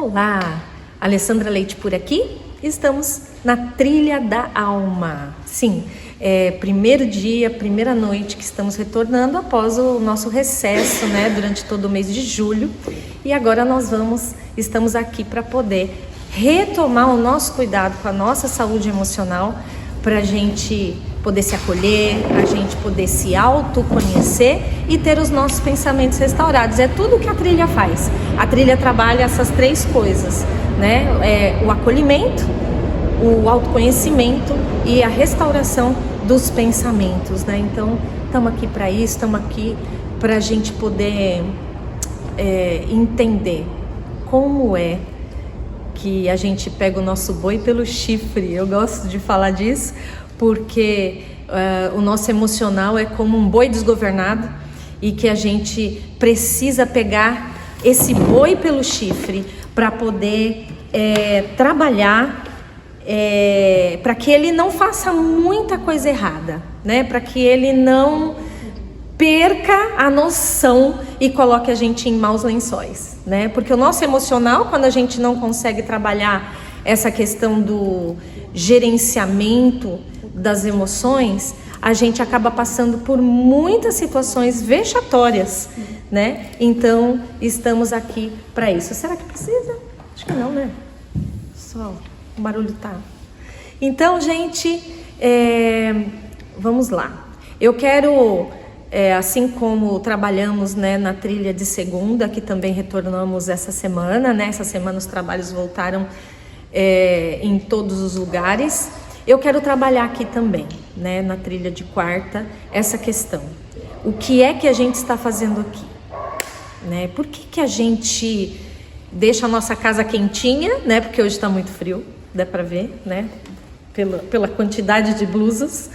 Olá, Alessandra Leite por aqui. Estamos na Trilha da Alma. Sim, primeiro dia, primeira noite que estamos retornando após o nosso recesso, né, durante todo o mês de julho. E agora estamos aqui para poder retomar o nosso cuidado com a nossa saúde emocional, para a gente poder se acolher, a gente poder se autoconhecer e ter os nossos pensamentos restaurados. É tudo que a trilha faz. A trilha trabalha essas três coisas, né? O acolhimento, o autoconhecimento e a restauração dos pensamentos, né? Então, estamos aqui para isso, estamos aqui para a gente poder entender como é que a gente pega o nosso boi pelo chifre. Eu gosto de falar disso porque o nosso emocional é como um boi desgovernado e que a gente precisa pegar esse boi pelo chifre para poder trabalhar para que ele não faça muita coisa errada, né? Para que ele não perca a noção e coloque a gente em maus lençóis, né? Porque o nosso emocional, quando a gente não consegue trabalhar essa questão do gerenciamento das emoções, a gente acaba passando por muitas situações vexatórias, né? Então, estamos aqui para isso. Será que precisa? Acho que não, né? Só o barulho tá. Então, gente, vamos lá. Eu quero... assim como trabalhamos, né, na trilha de segunda, que também retornamos essa semana, né? Essa semana os trabalhos voltaram em todos os lugares. Eu quero trabalhar aqui também, né, na trilha de quarta, essa questão. O que é que a gente está fazendo aqui? Né? Por que a gente deixa a nossa casa quentinha, né? Porque hoje está muito frio, dá para ver, né? Pela quantidade de blusas,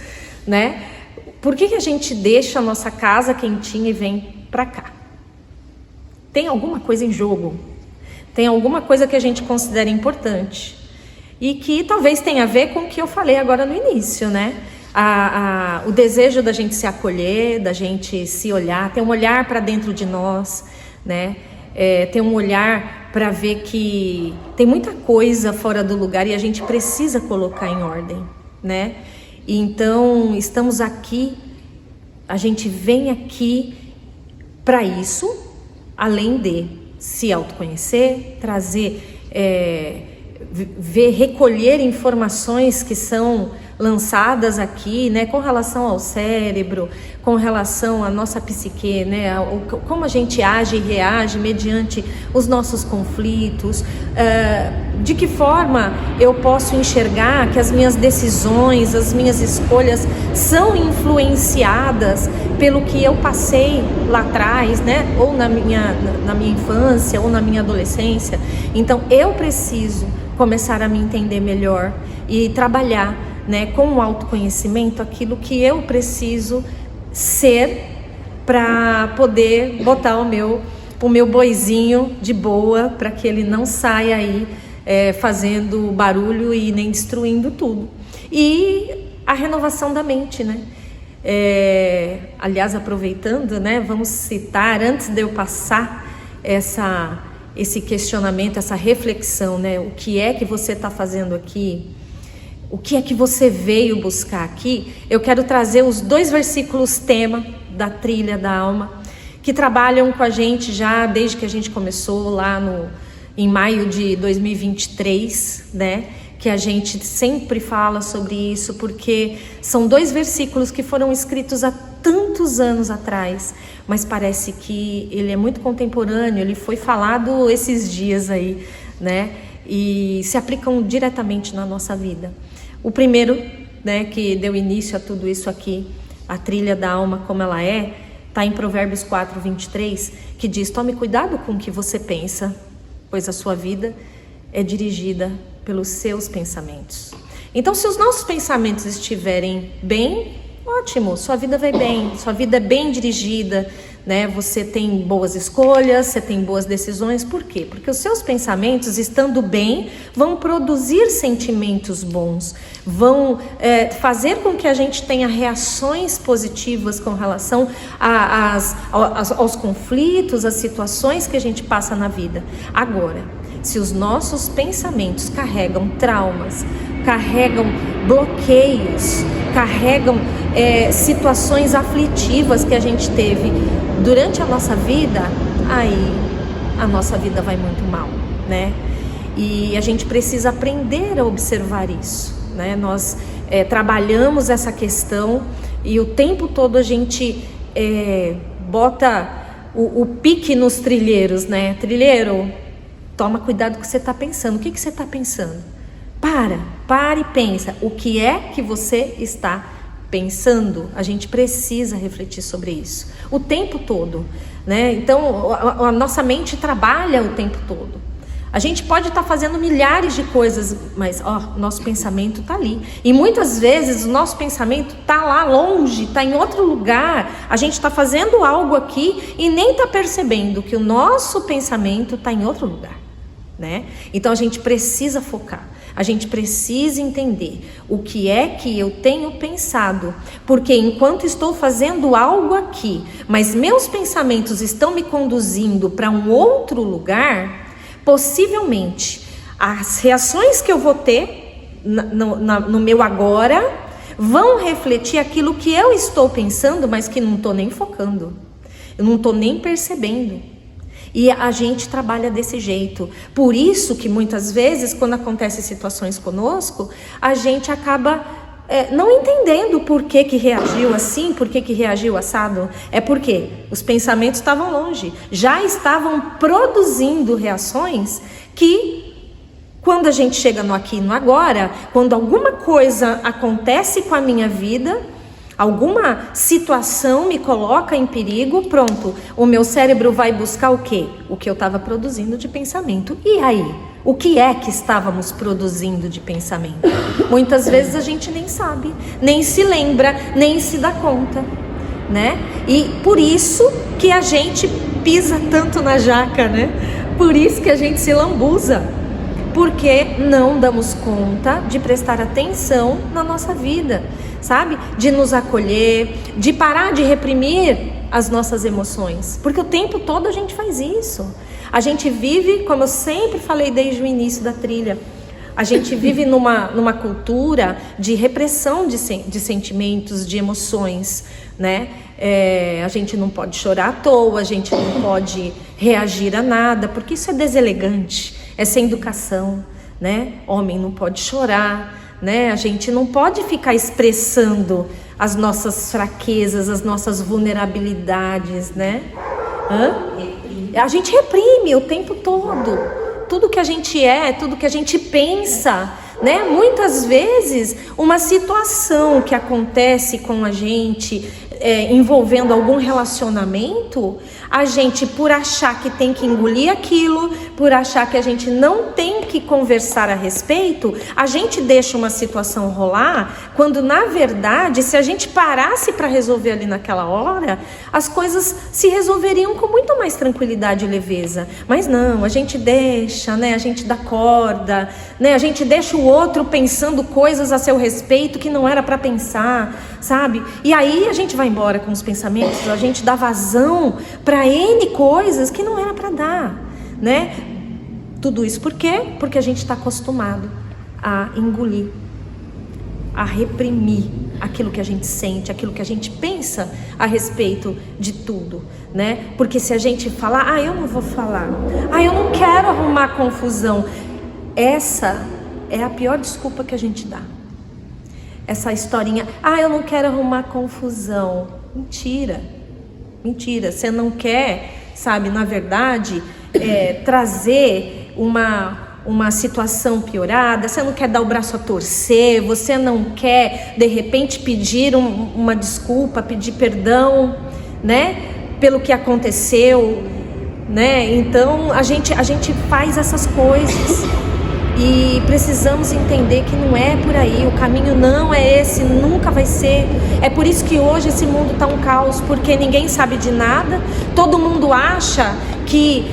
né? Por que a gente deixa a nossa casa quentinha e vem para cá? Tem alguma coisa em jogo? Tem alguma coisa que a gente considera importante? E que talvez tenha a ver com o que eu falei agora no início, né? O desejo da gente se acolher, da gente se olhar, ter um olhar para dentro de nós, né? Ter um olhar para ver que tem muita coisa fora do lugar e a gente precisa colocar em ordem, né? Então, estamos aqui, a gente vem aqui para isso, além de se autoconhecer, trazer, recolher informações que são lançadas aqui, né, com relação ao cérebro, com relação à nossa psique, né, como a gente age e reage mediante os nossos conflitos, de que forma eu posso enxergar que as minhas decisões, as minhas escolhas são influenciadas pelo que eu passei lá atrás, né, ou na minha infância, ou na minha adolescência. Então eu preciso começar a me entender melhor e trabalhar, né, com o autoconhecimento aquilo que eu preciso ser para poder botar o meu boizinho de boa, para que ele não saia aí fazendo barulho e nem destruindo tudo. E a renovação da mente, né? Aliás, aproveitando, né, vamos citar, antes de eu passar esse questionamento, essa reflexão, né? O que é que você está fazendo aqui? O que é que você veio buscar aqui? Eu quero trazer os 2 versículos tema da Trilha da Alma, que trabalham com a gente já desde que a gente começou lá em maio de 2023, né? Que a gente sempre fala sobre isso, porque são 2 versículos que foram escritos há tantos anos atrás, mas parece que ele é muito contemporâneo, ele foi falado esses dias aí, né? E se aplicam diretamente na nossa vida. O primeiro, né, que deu início a tudo isso aqui, a trilha da alma como ela está em Provérbios 4, 23, que diz: tome cuidado com o que você pensa, pois a sua vida é dirigida pelos seus pensamentos. Então, se os nossos pensamentos estiverem bem, ótimo, sua vida vai bem, sua vida é bem dirigida, né? Você tem boas escolhas, você tem boas decisões. Por quê? Porque os seus pensamentos, estando bem, vão produzir sentimentos bons, vão fazer com que a gente tenha reações positivas com relação aos conflitos, às situações que a gente passa na vida. Agora, se os nossos pensamentos carregam traumas, carregam bloqueios, carregam situações aflitivas que a gente teve durante a nossa vida, aí a nossa vida vai muito mal, né? E a gente precisa aprender a observar isso, né? Nós trabalhamos essa questão e o tempo todo a gente bota o pique nos trilheiros, né? Trilheiro, toma cuidado com o que você está pensando. O que você está pensando? Para e pensa. O que é que você está pensando? A gente precisa refletir sobre isso o tempo todo, né? Então, a nossa mente trabalha o tempo todo. A gente pode estar fazendo milhares de coisas, mas nosso pensamento está ali. E muitas vezes o nosso pensamento está lá longe, está em outro lugar. A gente está fazendo algo aqui e nem está percebendo que o nosso pensamento está em outro lugar, né? Então a gente precisa focar. A gente precisa entender o que é que eu tenho pensado, porque enquanto estou fazendo algo aqui, mas meus pensamentos estão me conduzindo para um outro lugar, possivelmente as reações que eu vou ter no meu agora vão refletir aquilo que eu estou pensando, mas que não estou nem focando, eu não estou nem percebendo. E a gente trabalha desse jeito. Por isso que muitas vezes, quando acontecem situações conosco, a gente acaba não entendendo por que reagiu assim, por que reagiu assado. É porque os pensamentos estavam longe, já estavam produzindo reações que, quando a gente chega no aqui e no agora, quando alguma coisa acontece com a minha vida, alguma situação me coloca em perigo, pronto, o meu cérebro vai buscar o quê? O que eu estava produzindo de pensamento. E aí? O que é que estávamos produzindo de pensamento? Muitas vezes a gente nem sabe, nem se lembra, nem se dá conta, né? E por isso que a gente pisa tanto na jaca, né? Por isso que a gente se lambuza, porque não damos conta de prestar atenção na nossa vida, sabe? De nos acolher, de parar de reprimir as nossas emoções, porque o tempo todo a gente faz isso. A gente vive, como eu sempre falei desde o início da trilha, a gente vive numa cultura de repressão de sentimentos, de emoções, né? A gente não pode chorar à toa, a gente não pode reagir a nada, porque isso é deselegante, é sem educação, né? Homem não pode chorar, né? A gente não pode ficar expressando as nossas fraquezas, as nossas vulnerabilidades, né? A gente reprime o tempo todo, tudo que a gente tudo que a gente pensa, né? Muitas vezes uma situação que acontece com a gente, envolvendo algum relacionamento, a gente, por achar que tem que engolir aquilo, por achar que a gente não tem que conversar a respeito, a gente deixa uma situação rolar, quando na verdade, se a gente parasse para resolver ali naquela hora, as coisas se resolveriam com muito mais tranquilidade e leveza. Mas não, a gente deixa, né? A gente dá corda, né? A gente deixa o outro pensando coisas a seu respeito que não era para pensar, sabe? E aí a gente vai embora com os pensamentos, a gente dá vazão para N coisas que não era para dar, né? Tudo isso por quê? Porque a gente está acostumado a engolir, a reprimir aquilo que a gente sente, aquilo que a gente pensa a respeito de tudo, né? Porque se a gente falar, eu não vou falar, eu não quero arrumar confusão, essa é a pior desculpa que a gente dá. Essa historinha, eu não quero arrumar confusão. Mentira, você não quer, sabe, na verdade, trazer uma situação piorada, você não quer dar o braço a torcer, você não quer, de repente, pedir uma desculpa, pedir perdão, né, pelo que aconteceu, né? Então, a gente faz essas coisas. E precisamos entender que não é por aí, o caminho não é esse, nunca vai ser. É por isso que hoje esse mundo está um caos, porque ninguém sabe de nada, todo mundo acha que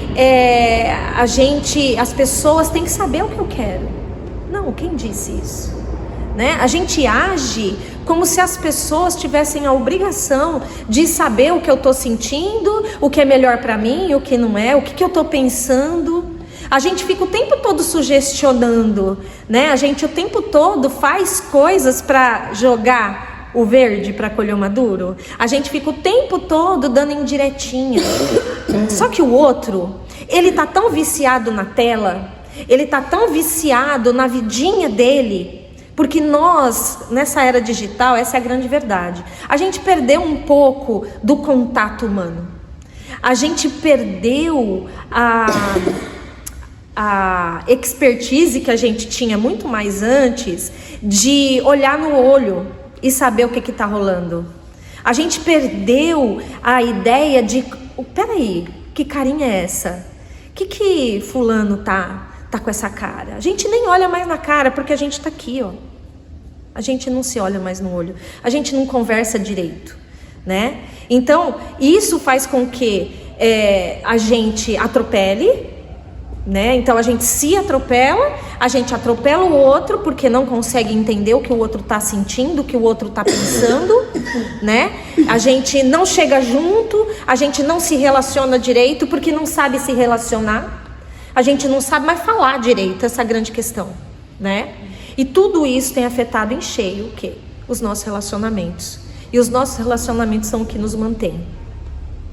as pessoas têm que saber o que eu quero. Não, quem disse isso? Né? A gente age como se as pessoas tivessem a obrigação de saber o que eu estou sentindo, o que é melhor para mim, o que não é, o que eu estou pensando. A gente fica o tempo todo sugestionando, né? A gente o tempo todo faz coisas para jogar o verde para colher o maduro. A gente fica o tempo todo dando indiretinha. Só que o outro, ele tá tão viciado na tela, ele tá tão viciado na vidinha dele, porque nós, nessa era digital, essa é a grande verdade, a gente perdeu um pouco do contato humano. A gente perdeu a expertise que a gente tinha muito mais antes de olhar no olho e saber o que está rolando. A gente perdeu a ideia de, peraí, que carinha é essa? Que fulano tá com essa cara? A gente nem olha mais na cara porque a gente tá aqui, ó. A gente não se olha mais no olho. A gente não conversa direito, né? Então, isso faz com que a gente atropele, né? Então a gente se atropela, a gente atropela o outro porque não consegue entender o que o outro está sentindo, o que o outro está pensando, né? A gente não chega junto, a gente não se relaciona direito porque não sabe se relacionar, a gente não sabe mais falar direito, essa é a grande questão, né? E tudo isso tem afetado em cheio o quê? Os nossos relacionamentos. E os nossos relacionamentos são o que nos mantém,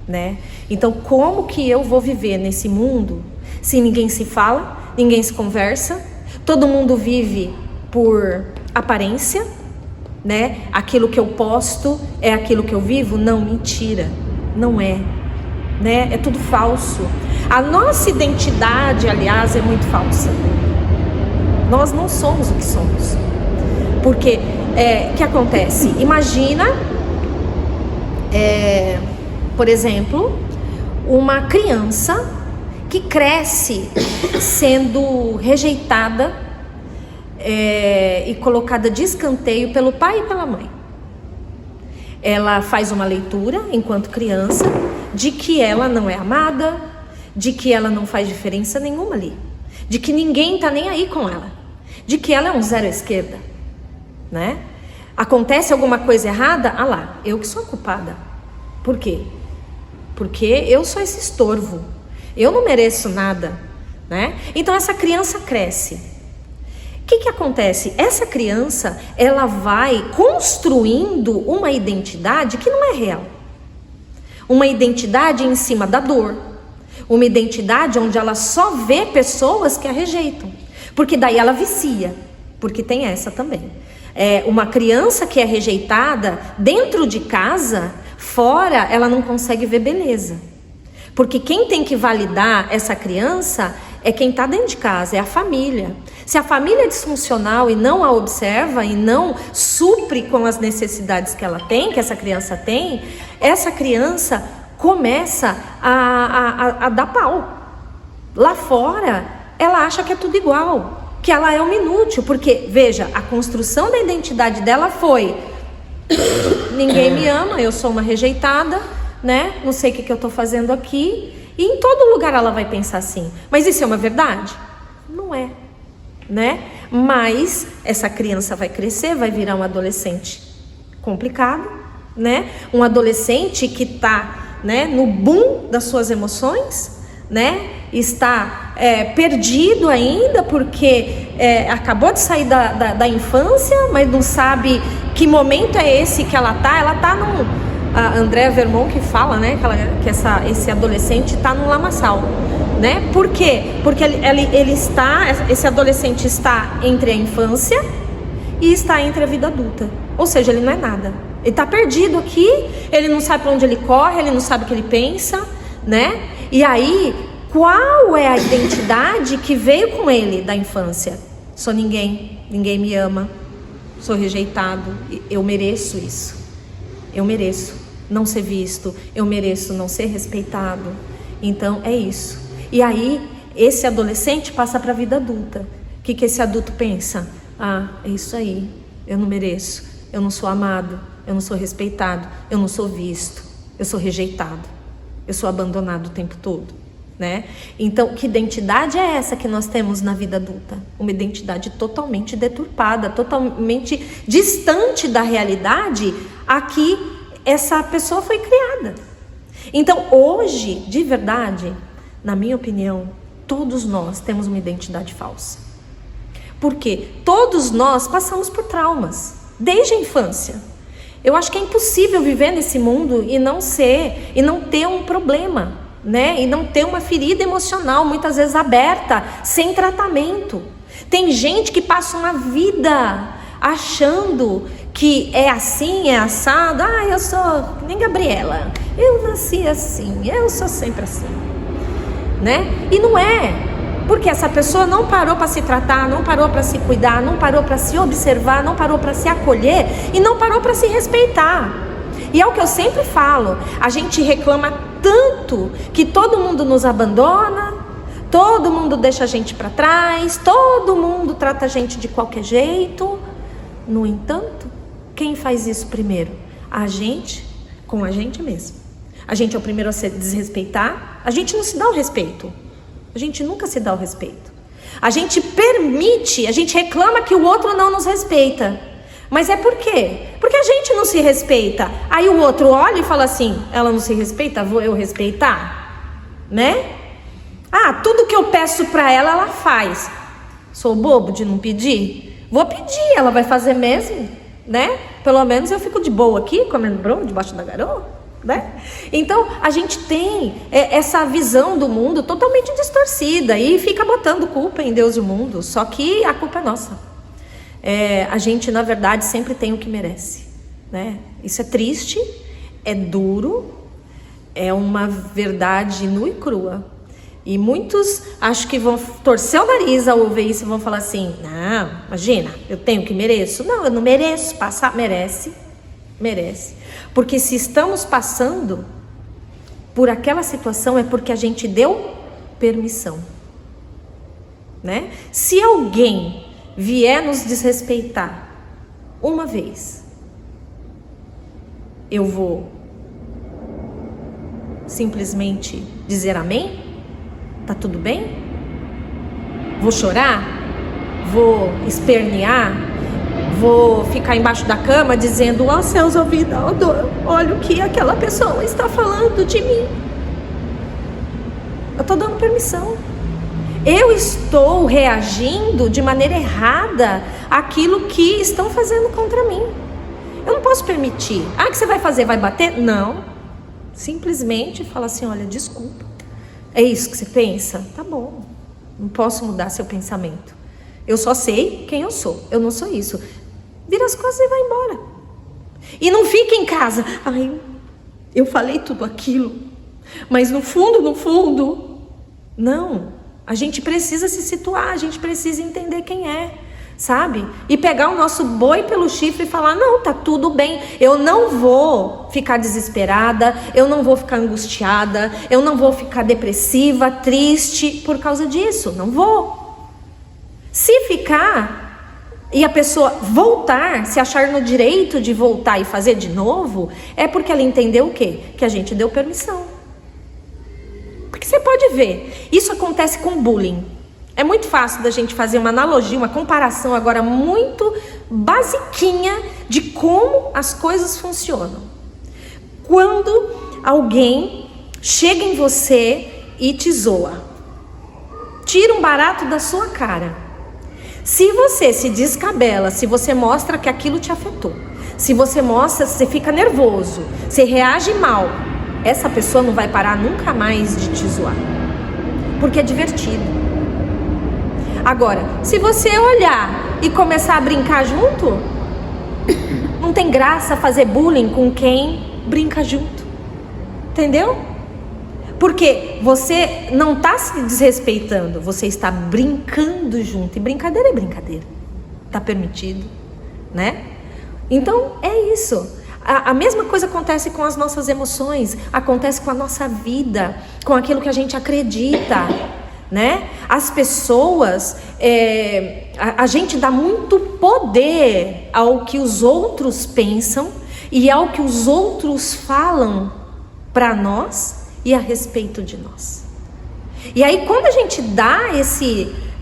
né? Então como que eu vou viver nesse mundo se ninguém se fala, ninguém se conversa, todo mundo vive por aparência, né? Aquilo que eu posto é aquilo que eu vivo? Não, mentira, não é, né? É tudo falso. A nossa identidade, aliás, é muito falsa. Nós não somos o que somos. Porque, o que acontece? Imagina, por exemplo, uma criança que cresce sendo rejeitada e colocada de escanteio pelo pai e pela mãe. Ela faz uma leitura, enquanto criança, de que ela não é amada, de que ela não faz diferença nenhuma ali, de que ninguém está nem aí com ela, de que ela é um zero à esquerda, né? Acontece alguma coisa errada, lá, eu que sou a culpada. Por quê? Porque eu sou esse estorvo. Eu não mereço nada, né? Então essa criança cresce. O que acontece? Essa criança, ela vai construindo uma identidade que não é real. Uma identidade em cima da dor. Uma identidade onde ela só vê pessoas que a rejeitam. Porque daí ela vicia. Porque tem essa também. Uma criança que é rejeitada dentro de casa, fora ela não consegue ver beleza. Porque quem tem que validar essa criança é quem está dentro de casa, é a família. Se a família é disfuncional e não a observa e não supre com as necessidades que ela tem, que essa criança tem, essa criança começa a dar pau. Lá fora, ela acha que é tudo igual, que ela é uma inútil, porque, veja, a construção da identidade dela foi: ninguém me ama, eu sou uma rejeitada, né? Não sei o que eu estou fazendo aqui. E em todo lugar ela vai pensar assim. Mas isso é uma verdade? Não é, né? Mas essa criança vai crescer, vai virar um adolescente complicado, né? Um adolescente que está, né, no boom das suas emoções, né? Está perdido ainda porque acabou de sair da infância, mas não sabe que momento é esse que ela está num... A Andrea Vermont que fala, né, que esse adolescente está num lamaçal, né? Por quê? Porque esse adolescente está entre a infância e está entre a vida adulta. Ou seja, ele não é nada. Ele está perdido aqui, ele não sabe para onde ele corre, ele não sabe o que ele pensa, né? E aí, qual é a identidade que veio com ele da infância? Sou ninguém me ama, sou rejeitado, eu mereço isso, eu mereço não ser visto, eu mereço não ser respeitado. Então é isso. E aí esse adolescente passa para a vida adulta. O que esse adulto pensa? É isso aí, eu não mereço, eu não sou amado, eu não sou respeitado, eu não sou visto, eu sou rejeitado, eu sou abandonado o tempo todo, né? Então, que identidade é essa que nós temos na vida adulta? Uma identidade totalmente deturpada, totalmente distante da realidade a que essa pessoa foi criada. Então hoje, de verdade, na minha opinião, todos nós temos uma identidade falsa. Porque todos nós passamos por traumas, desde a infância. Eu acho que é impossível viver nesse mundo e não ter um problema, né? E não ter uma ferida emocional, muitas vezes aberta, sem tratamento. Tem gente que passa uma vida achando que é assim, é assado. Eu sou nem Gabriela, eu nasci assim, eu sou sempre assim, né? E não é, porque essa pessoa não parou para se tratar, não parou para se cuidar, não parou para se observar, não parou para se acolher e não parou para se respeitar. E é o que eu sempre falo, a gente reclama tanto que todo mundo nos abandona, todo mundo deixa a gente para trás, todo mundo trata a gente de qualquer jeito. No entanto, quem faz isso primeiro? A gente, com a gente mesmo. A gente é o primeiro a se desrespeitar, a gente não se dá o respeito. A gente nunca se dá o respeito. A gente permite, a gente reclama que o outro não nos respeita. Mas é por quê? Porque a gente não se respeita. Aí o outro olha e fala assim, ela não se respeita, vou eu respeitar? Né? Tudo que eu peço pra ela, ela faz. Sou bobo de não pedir? Vou pedir, ela vai fazer mesmo, né? Pelo menos eu fico de boa aqui, comendo broa debaixo da garoa. Né? Então a gente tem essa visão do mundo totalmente distorcida e fica botando culpa em Deus e o mundo, só que a culpa é nossa. A gente na verdade sempre tem o que merece, né? Isso é triste, é duro, é uma verdade nua e crua, e muitos acho que vão torcer o nariz ao ouvir isso e vão falar assim, não, imagina, eu tenho o que mereço. Não, eu não mereço passar. Merece. Porque se estamos passando por aquela situação é porque a gente deu permissão, né? Se alguém vier nos desrespeitar uma vez, eu vou simplesmente dizer amém? Tá tudo bem? Vou chorar? Vou espernear? Vou ficar embaixo da cama dizendo, céus, vida, olha o que aquela pessoa está falando de mim. Eu estou dando permissão. Eu estou reagindo de maneira errada àquilo que estão fazendo contra mim. Eu não posso permitir. O que você vai fazer? Vai bater? Não. Simplesmente fala assim, olha, desculpa. É isso que você pensa? Tá bom. Não posso mudar seu pensamento. Eu só sei quem eu sou. Eu não sou isso. Vira as costas e vai embora. E não fica em casa. Eu falei tudo aquilo. Mas no fundo, não. A gente precisa se situar. A gente precisa entender quem é. Sabe? E pegar o nosso boi pelo chifre e falar, não, tá tudo bem. Eu não vou ficar desesperada. Eu não vou ficar angustiada. Eu não vou ficar depressiva, triste por causa disso. Não vou. Se ficar e a pessoa voltar, se achar no direito de voltar e fazer de novo, é porque ela entendeu o quê? Que a gente deu permissão. Porque você pode ver, isso acontece com bullying. É muito fácil da gente fazer uma analogia, uma comparação agora muito basiquinha de como as coisas funcionam. Quando alguém chega em você e te zoa, tira um barato da sua cara. Se você se descabela, se você mostra que aquilo te afetou, se você mostra, se você fica nervoso, você reage mal, essa pessoa não vai parar nunca mais de te zoar, porque é divertido. Agora, se você olhar e começar a brincar junto, não tem graça fazer bullying com quem brinca junto, entendeu? Porque você não está se desrespeitando, você está brincando junto. E brincadeira é brincadeira. Está permitido, né? Então, é isso. A mesma coisa acontece com as nossas emoções, acontece com a nossa vida, com aquilo que a gente acredita, né? As pessoas, a gente dá muito poder ao que os outros pensam e ao que os outros falam para nós e a respeito de nós. E aí quando a gente dá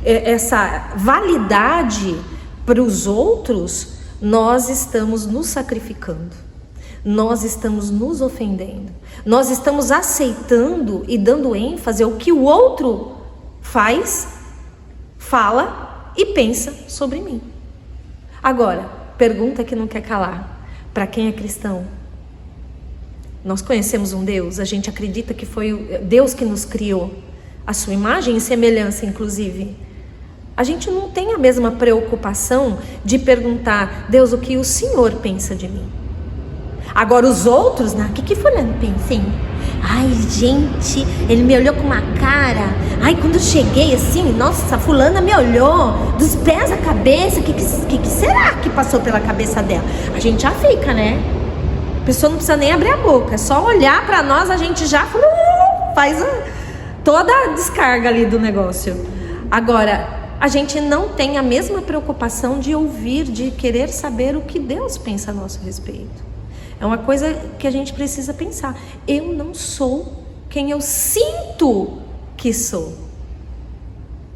essa validade para os outros, nós estamos nos sacrificando, nós estamos nos ofendendo, nós estamos aceitando e dando ênfase ao que o outro faz, fala e pensa sobre mim. Agora, pergunta que não quer calar: para quem é cristão? Nós conhecemos um Deus, a gente acredita que foi Deus que nos criou, a sua imagem e semelhança, inclusive. A gente não tem a mesma preocupação de perguntar: Deus, o que o Senhor pensa de mim? Agora os outros, né? O que fulano pensa, hein? Ai, gente, ele me olhou com uma cara. Ai, quando eu cheguei assim, nossa, fulana me olhou dos pés à cabeça. O que será que passou pela cabeça dela? A gente já fica, né? A pessoa não precisa nem abrir a boca, é só olhar pra nós, a gente já faz toda a descarga ali do negócio. Agora, a gente não tem a mesma preocupação de ouvir, de querer saber o que Deus pensa a nosso respeito. É uma coisa que a gente precisa pensar. Eu não sou quem eu sinto que sou.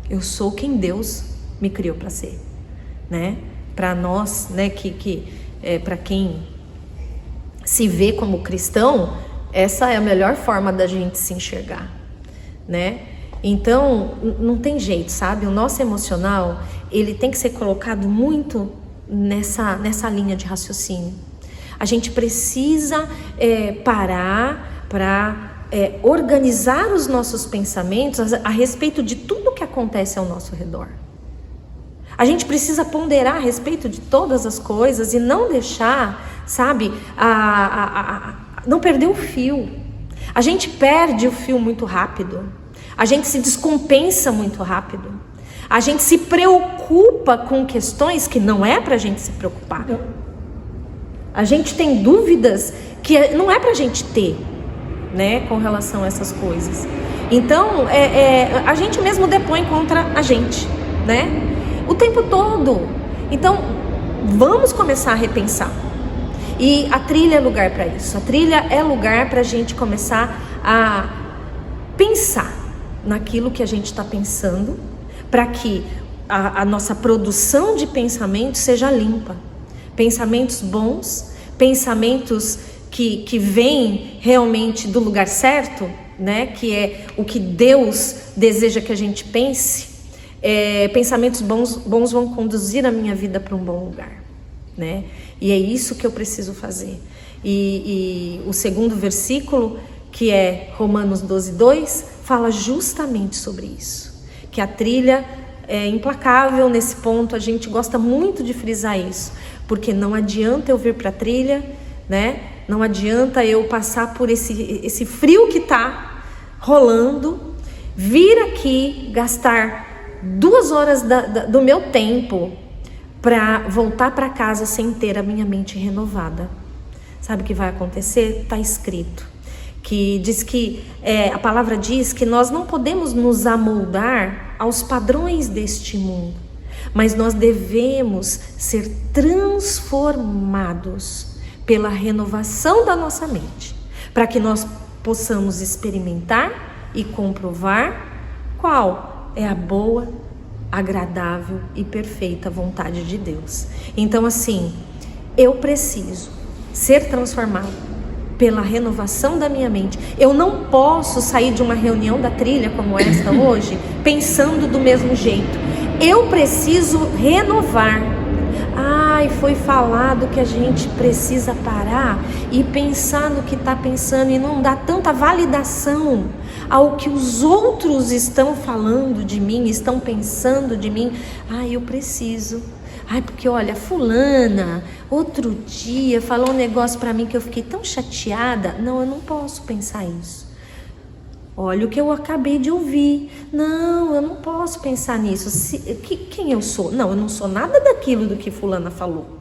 Eu sou quem Deus me criou para ser, né? Para nós, né, para quem se vê como cristão, essa é a melhor forma da gente se enxergar, né? Então, não tem jeito, sabe? O nosso emocional, ele tem que ser colocado muito nessa linha de raciocínio. A gente precisa parar para organizar os nossos pensamentos a respeito de tudo que acontece ao nosso redor. A gente precisa ponderar a respeito de todas as coisas e não deixar, sabe, não perder o fio. A gente perde o fio muito rápido. A gente se descompensa muito rápido. A gente se preocupa com questões que não é pra gente se preocupar. A gente tem dúvidas que não é pra gente ter, né, com relação a essas coisas. Então, a gente mesmo depõe contra a gente, né, o tempo todo. Então, vamos começar a repensar. E a trilha é lugar para isso. A trilha é lugar para a gente começar a pensar naquilo que a gente está pensando, para que a nossa produção de pensamento seja limpa. Pensamentos bons, pensamentos que vêm realmente do lugar certo, né? Que é o que Deus deseja que a gente pense. Pensamentos bons vão conduzir a minha vida para um bom lugar, né? E é isso que eu preciso fazer. E o segundo versículo, que é Romanos 12:2, fala justamente sobre isso. Que a trilha é implacável nesse ponto, a gente gosta muito de frisar isso. Porque não adianta eu vir para a trilha, né? Não adianta eu passar por esse frio que está rolando, vir aqui, gastar 2 horas do meu tempo para voltar para casa sem ter a minha mente renovada. Sabe o que vai acontecer? Está escrito. Que diz que a palavra diz que nós não podemos nos amoldar aos padrões deste mundo, mas nós devemos ser transformados pela renovação da nossa mente, para que nós possamos experimentar e comprovar qual é a boa, agradável e perfeita vontade de Deus. Então, assim, eu preciso ser transformado pela renovação da minha mente. Eu não posso sair de uma reunião da trilha como esta hoje pensando do mesmo jeito. Eu preciso renovar. Ai, foi falado que a gente precisa parar e pensar no que está pensando e não dar tanta validação ao que os outros estão falando de mim, estão pensando de mim. Ai, eu preciso. Ai, porque olha, fulana, outro dia falou um negócio para mim que eu fiquei tão chateada. Não, eu não posso pensar isso. Olha o que eu acabei de ouvir. Não, eu não posso pensar nisso. Quem eu sou? Não, eu não sou nada daquilo do que fulana falou.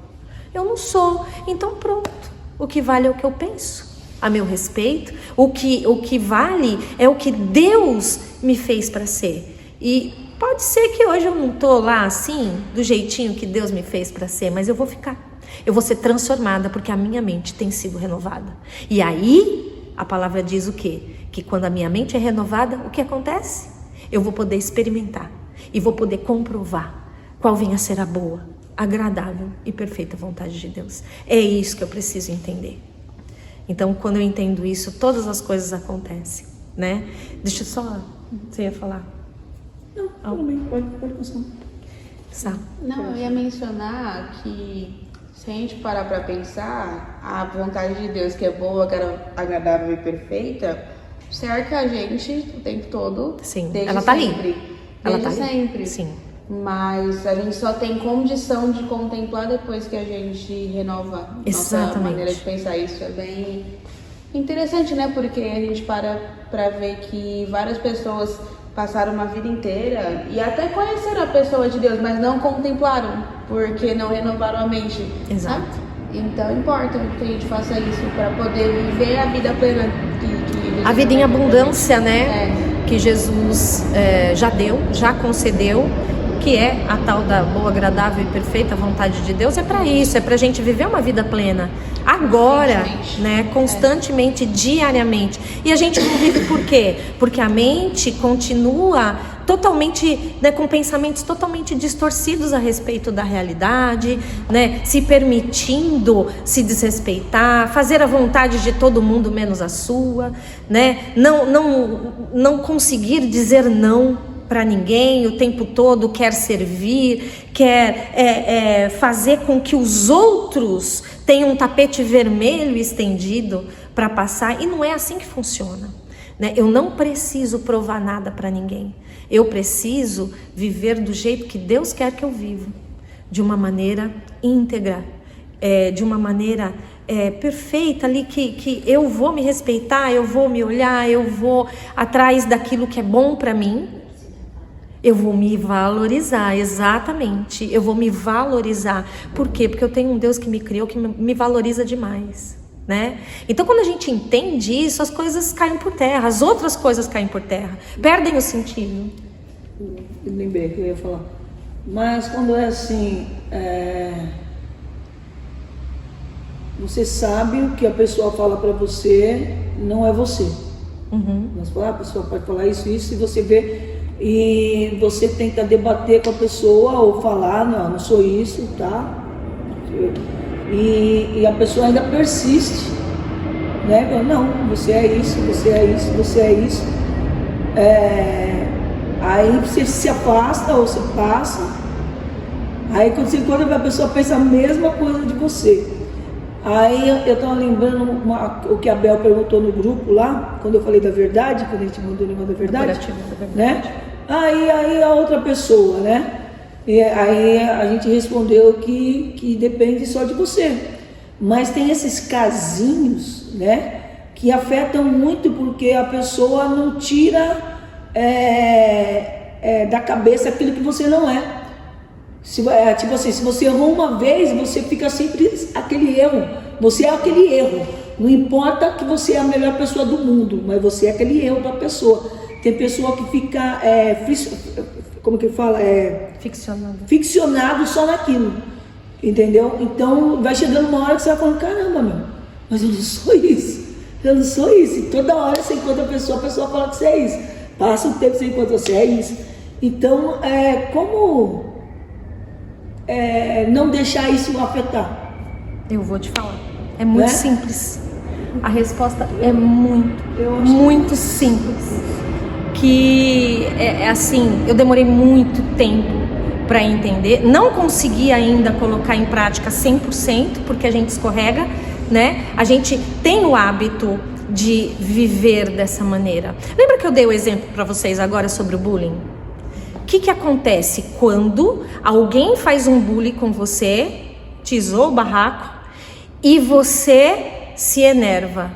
Eu não sou. Então pronto. O que vale é o que eu penso a meu respeito. O que vale é o que Deus me fez para ser. E pode ser que hoje eu não tô lá assim, do jeitinho que Deus me fez para ser, mas eu vou ficar. Eu vou ser transformada porque a minha mente tem sido renovada. E aí, a palavra diz o quê? Que quando a minha mente é renovada, o que acontece? Eu vou poder experimentar e vou poder comprovar qual venha a ser a boa, agradável e perfeita vontade de Deus. É isso que eu preciso entender. Então, quando eu entendo isso, todas as coisas acontecem, né? Deixa eu só... Você ia falar? Não, tudo bem, pode passar. Não, eu ia mencionar que se a gente parar para pensar, a vontade de Deus que é boa, agradável e perfeita, cerca a gente o tempo todo. Sim, desde ela tá sempre. ali. Ela tá sempre. Ali. Sim. Mas a gente só tem condição de contemplar depois que a gente renova nossa maneira de pensar. Isso é bem interessante, né? Porque a gente para ver que várias pessoas passaram uma vida inteira e até conheceram a pessoa de Deus, mas não contemplaram, porque não renovaram a mente. Exato. Né? Então importa que a gente faça isso para poder viver a vida plena a vida em abundância, né? Que Jesus já deu, já concedeu, que é a tal da boa, agradável e perfeita vontade de Deus. É para isso, é para a gente viver uma vida plena agora, né? Constantemente, diariamente. E a gente não vive por quê? Porque a mente continua totalmente, né, com pensamentos totalmente distorcidos a respeito da realidade, né, se permitindo se desrespeitar, fazer a vontade de todo mundo menos a sua, né, não conseguir dizer não para ninguém o tempo todo, quer servir, quer fazer com que os outros tenham um tapete vermelho estendido para passar, e não é assim que funciona, né? Eu não preciso provar nada para ninguém. Eu preciso viver do jeito que Deus quer que eu viva, de uma maneira íntegra, de uma maneira perfeita ali, que eu vou me respeitar, eu vou me olhar, eu vou atrás daquilo que é bom para mim, eu vou me valorizar, exatamente, eu vou me valorizar. Por quê? Porque eu tenho um Deus que me criou, que me valoriza demais. Né? Então, quando a gente entende isso, as coisas caem por terra, as outras coisas caem por terra, perdem o sentido. Eu lembrei que eu ia falar, mas quando é assim, você sabe o que a pessoa fala para você não é você. Mas a pessoa pode falar isso, e você vê, e você tenta debater com a pessoa ou falar, não sou isso, tá? E a pessoa ainda persiste, né? Não, você é isso, você é isso, você é isso. Aí você se afasta ou se passa. Aí quando você encontra, a pessoa pensa a mesma coisa de você. Aí eu estava lembrando o que a Bel perguntou no grupo lá, quando eu falei da verdade, quando a gente mandou o negócio da verdade, né? Aí a outra pessoa, né? E aí a gente respondeu que depende só de você. Mas tem esses casinhos, né, que afetam muito, porque a pessoa não tira da cabeça aquilo que você não é. Tipo assim, se você errou uma vez, você fica sempre aquele erro. Você é aquele erro. Não importa que você é a melhor pessoa do mundo, mas você é aquele erro da pessoa. Tem pessoa que fica como que fala? Ficcionado só naquilo, entendeu? Então vai chegando uma hora que você vai falando, caramba, meu, mas eu não sou isso, e toda hora você encontra a pessoa fala que você é isso, passa o tempo você encontra você é isso. Então como não deixar isso afetar? Eu vou te falar, é muito simples, a resposta é muito simples. Que assim, eu demorei muito tempo para entender, não consegui ainda colocar em prática 100%, porque a gente escorrega, né? A gente tem o hábito de viver dessa maneira. Lembra que eu dei o exemplo para vocês agora sobre o bullying? O que acontece quando alguém faz um bullying com você, te zoa o barraco, e você se enerva?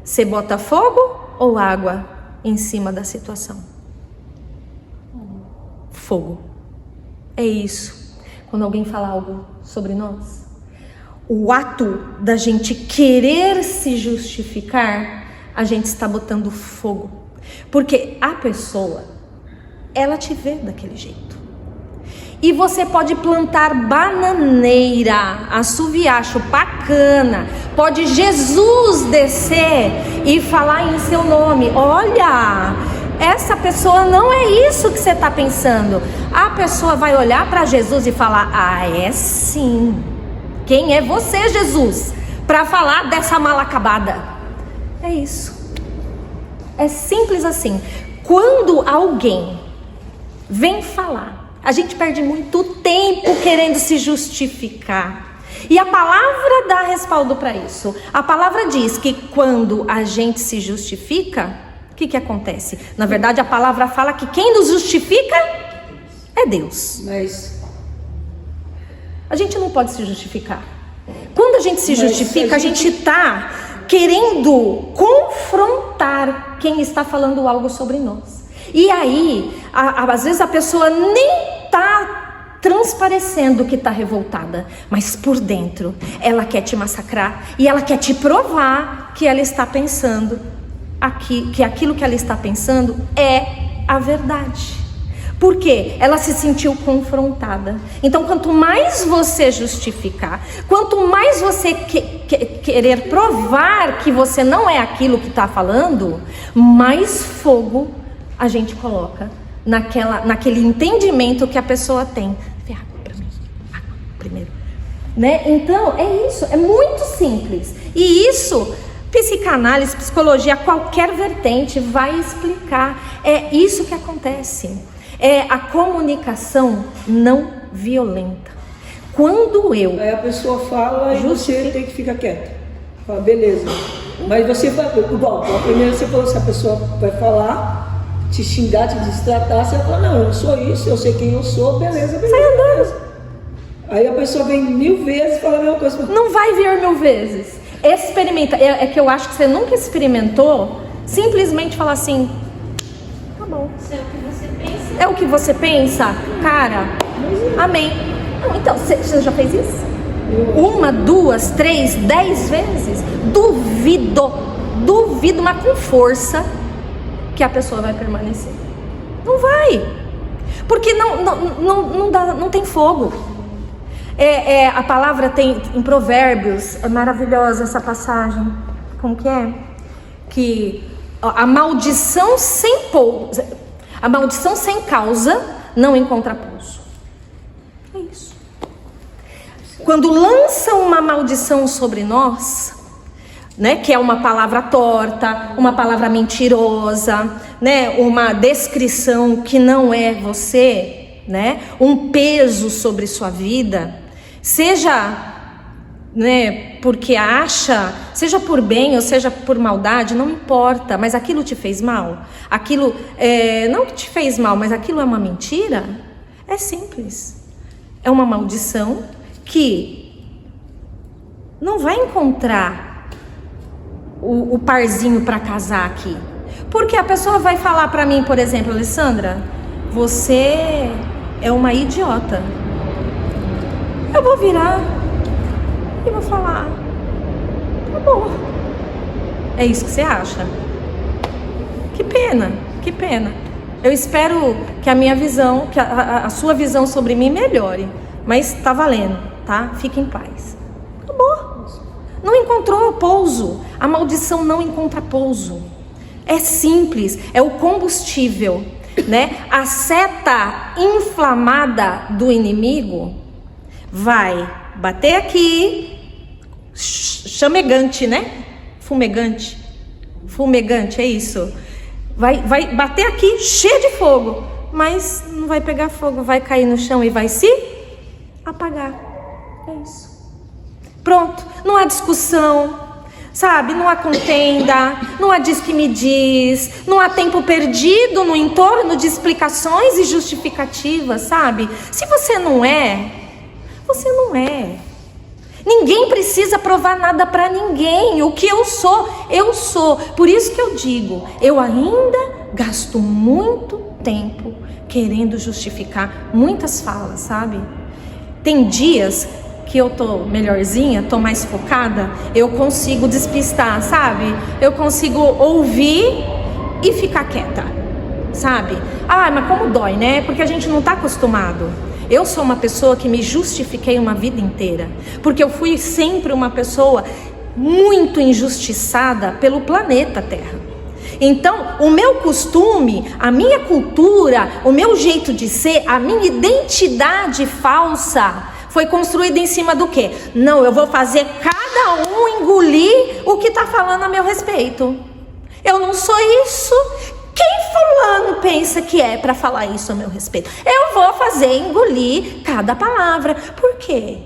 Você bota fogo ou água em cima da situação? Fogo. É isso. Quando alguém fala algo sobre nós, o ato da gente querer se justificar, a gente está botando fogo. Porque a pessoa, ela te vê daquele jeito. E você pode plantar bananeira, assoviar, chupar cana, pode Jesus descer e falar em seu nome, olha, essa pessoa não é isso que você está pensando. A pessoa vai olhar para Jesus e falar, é sim. Quem é você, Jesus, para falar dessa mal acabada? É isso. É simples assim. Quando alguém vem falar. A gente perde muito tempo querendo se justificar. E a palavra dá respaldo para isso. A palavra diz que quando a gente se justifica, o que acontece? Na verdade, a palavra fala que quem nos justifica é Deus. Mas a gente não pode se justificar. Quando a gente se justifica, a gente está querendo confrontar quem está falando algo sobre nós. E aí, às vezes a pessoa nem está transparecendo que está revoltada, mas por dentro ela quer te massacrar e ela quer te provar que ela está pensando que aquilo que ela está pensando é a verdade. Por quê? Ela se sentiu confrontada. Então, quanto mais você justificar, quanto mais você querer provar que você não é aquilo que está falando, mais fogo a gente coloca naquele entendimento que a pessoa tem. Água para mim, água primeiro, né? Então é isso, é muito simples. E isso, psicanálise, psicologia, qualquer vertente vai explicar. É isso que acontece. É a comunicação não violenta. Quando aí a pessoa fala e você tem que ficar quieta. Fala, beleza. Mas você vai, igual, primeiro você falou, se a pessoa vai falar, te xingar, te destratar, você fala, não, eu não sou isso, eu sei quem eu sou, beleza. Sai andando. Aí a pessoa vem 1000 vezes e fala a mesma coisa. Não vai vir 1000 vezes. Experimenta. É que eu acho que você nunca experimentou simplesmente falar assim, tá bom. Isso é o que você pensa. É o que você pensa? Cara, amém. Não, então, você já fez isso? 1, 2, 3, 10 vezes? Duvido, mas com força, que a pessoa vai permanecer. Não vai. Porque não tem fogo. A palavra tem em Provérbios, é maravilhosa essa passagem. Como que é? Que a maldição sem causa não encontra pouso. É isso. Quando lançam uma maldição sobre nós, né, que é uma palavra torta, uma palavra mentirosa, né, uma descrição que não é você, né, um peso sobre sua vida, seja, né, porque acha, seja por bem ou seja por maldade, não importa, mas aquilo te fez mal, aquilo, não que te fez mal, mas aquilo é uma mentira, é simples, é uma maldição que não vai encontrar o parzinho para casar aqui, porque a pessoa vai falar para mim, por exemplo, Alessandra, você é uma idiota. Eu vou virar e vou falar, tá bom. É isso que você acha? Que pena. Eu espero que a minha visão, que a sua visão sobre mim melhore. Mas tá valendo, tá? Fique em paz. Acabou. Não encontrou pouso. A maldição não encontra pouso. É simples, é o combustível, né? A seta inflamada do inimigo vai bater aqui, chamegante, né? Fumegante, é isso. Vai bater aqui, cheio de fogo, mas não vai pegar fogo, vai cair no chão e vai se apagar. É isso. Pronto, não há discussão, sabe? Não há contenda, não há diz que me diz, não há tempo perdido no entorno de explicações e justificativas, sabe? Se você não é, você não é. Ninguém precisa provar nada para ninguém. O que eu sou. Por isso que eu digo, eu ainda gasto muito tempo querendo justificar muitas falas, sabe? Tem dias que eu tô melhorzinha, tô mais focada, eu consigo despistar, sabe? Eu consigo ouvir e ficar quieta, sabe? Mas como dói, né? Porque a gente não tá acostumado. Eu sou uma pessoa que me justifiquei uma vida inteira, porque eu fui sempre uma pessoa muito injustiçada pelo planeta Terra. Então, o meu costume, a minha cultura, o meu jeito de ser, a minha identidade falsa foi construída em cima do quê? Não, eu vou fazer cada um engolir o que está falando a meu respeito. Eu não sou isso. Quem fulano pensa que é para falar isso a meu respeito? Eu vou fazer engolir cada palavra. Por quê?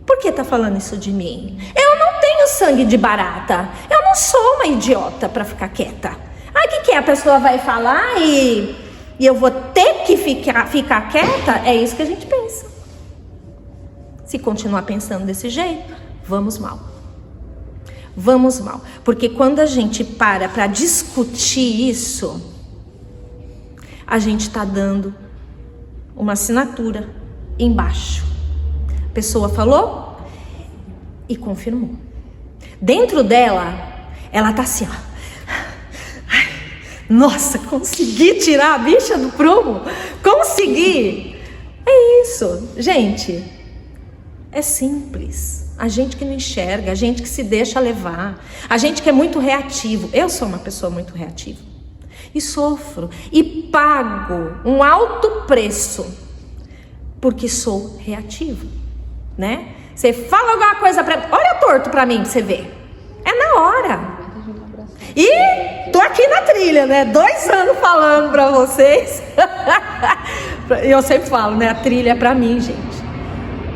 Por que tá falando isso de mim? Eu não tenho sangue de barata. Eu não sou uma idiota para ficar quieta. Aí o que a pessoa vai falar e eu vou ter que ficar quieta? É isso que a gente pensa. Se continuar pensando desse jeito, vamos mal. Vamos mal. Porque quando a gente para discutir isso, a gente está dando uma assinatura embaixo. A pessoa falou e confirmou. Dentro dela, ela tá assim, ó. Nossa, consegui tirar a bicha do prumo. Consegui. É isso, gente. É simples. A gente que não enxerga, a gente que se deixa levar, a gente que é muito reativo. Eu sou uma pessoa muito reativa. E sofro. E pago um alto preço. Porque sou reativo. Né? Você fala alguma coisa pra mim. Olha torto pra mim pra você ver. É na hora. E tô aqui na trilha, né? 2 anos falando pra vocês. Eu sempre falo, né? A trilha é pra mim, gente.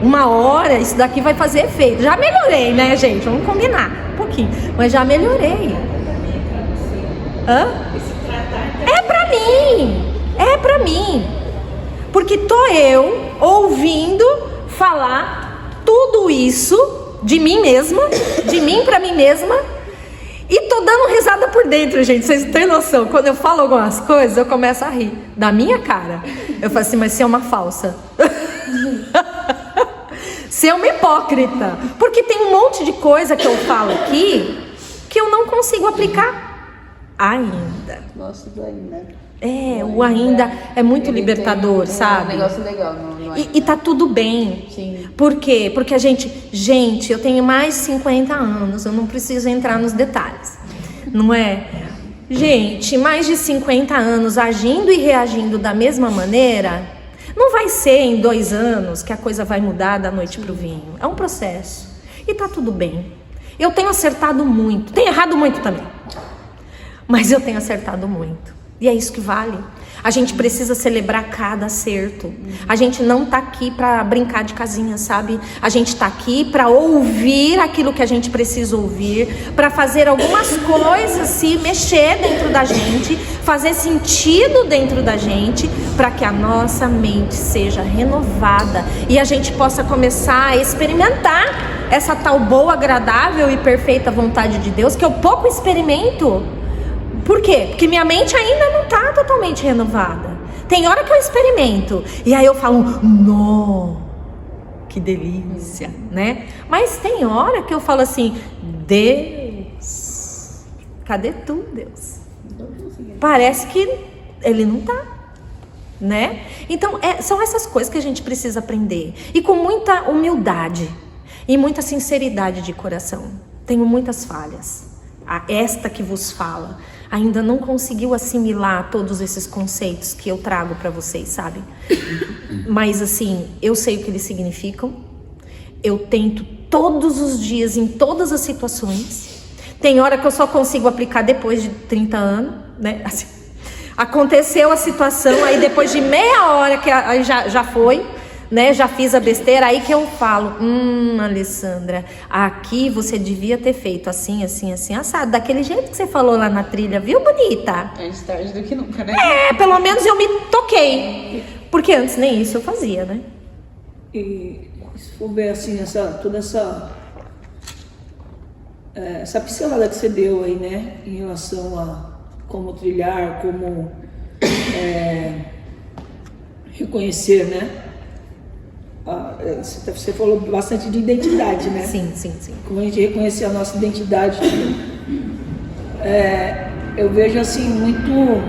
Uma hora isso daqui vai fazer efeito. Já melhorei, né, gente? Vamos combinar um pouquinho. Mas já melhorei. Hã? É pra mim. É pra mim. Porque tô eu ouvindo falar tudo isso de mim mesma, de mim pra mim mesma. E tô dando risada por dentro, gente. Vocês não têm noção. Quando eu falo algumas coisas, eu começo a rir. Da minha cara. Eu falo assim, mas você é uma falsa. Você é uma hipócrita. Porque tem um monte de coisa que eu falo aqui que eu não consigo aplicar ainda. Gosto do ainda. O ainda é muito libertador, sabe? É um negócio legal. E tá tudo bem. Sim. Por quê? Porque a gente, eu tenho mais de 50 anos, eu não preciso entrar nos detalhes, não é? Gente, mais de 50 anos agindo e reagindo da mesma maneira, não vai ser em 2 anos que a coisa vai mudar da noite pro vinho. É um processo. E tá tudo bem. Eu tenho acertado muito, tenho errado muito também, mas eu tenho acertado muito. E é isso que vale. A gente precisa celebrar cada acerto. A gente não tá aqui para brincar de casinha, sabe? A gente tá aqui para ouvir aquilo que a gente precisa ouvir, para fazer algumas coisas se mexer dentro da gente, fazer sentido dentro da gente, para que a nossa mente seja renovada e a gente possa começar a experimentar essa tal boa, agradável e perfeita vontade de Deus que eu pouco experimento. Por quê? Porque minha mente ainda não está totalmente renovada. Tem hora que eu experimento e aí eu falo, nó, que delícia, né? Mas tem hora que eu falo assim, Deus, cadê tu, Deus? Parece que ele não tá, né? Então são essas coisas que a gente precisa aprender. E com muita humildade e muita sinceridade de coração. Tenho muitas falhas. Esta que vos fala ainda não conseguiu assimilar todos esses conceitos que eu trago para vocês, sabe? Mas assim, eu sei o que eles significam. Eu tento todos os dias, em todas as situações. Tem hora que eu só consigo aplicar depois de 30 anos, né? Assim, aconteceu a situação, aí depois de meia hora que aí já foi, né? Já fiz a besteira, aí que eu falo, Alessandra, aqui você devia ter feito assim, assim, assim, assado, daquele jeito que você falou lá na trilha, viu, bonita? Antes tarde do que nunca, né? Pelo menos eu me toquei, porque antes nem isso eu fazia, né? E se for ver assim, toda essa pincelada que você deu aí, né, em relação a como trilhar, como reconhecer, né? Você falou bastante de identidade, né? Sim. Como a gente reconhecer a nossa identidade. Eu vejo assim muito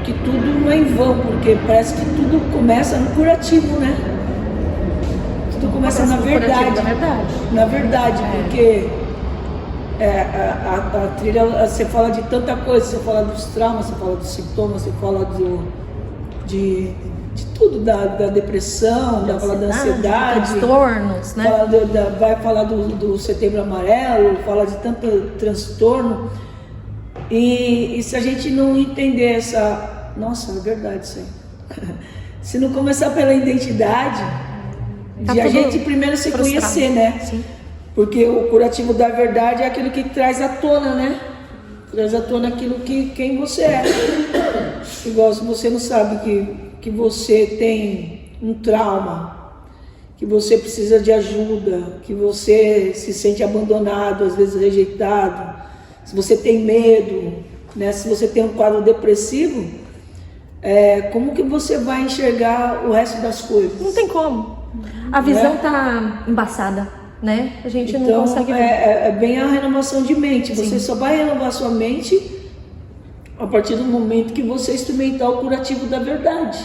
que tudo não é em vão, porque parece que tudo começa no curativo, né? Tudo começa na verdade. Na verdade, porque a trilha, você fala de tanta coisa, você fala dos traumas, você fala dos sintomas, você fala de tudo, da depressão, fala da ansiedade, transtornos, né? Vai falar do setembro amarelo, fala de tanto transtorno. E se a gente não entender essa... Nossa, é verdade isso aí. Se não começar pela identidade, de a gente primeiro se conhecer, né? Sim. Porque o curativo da verdade é aquilo que traz à tona, né? Traz à tona aquilo quem você é. Igual se você não sabe que você tem um trauma, que você precisa de ajuda, que você se sente abandonado, às vezes rejeitado, se você tem medo, né? Se você tem um quadro depressivo, como que você vai enxergar o resto das coisas? Não tem como. A visão tá embaçada, né? A gente não consegue ver. É bem a renovação de mente. Você só vai renovar sua mente a partir do momento que você experimentar o curativo da verdade.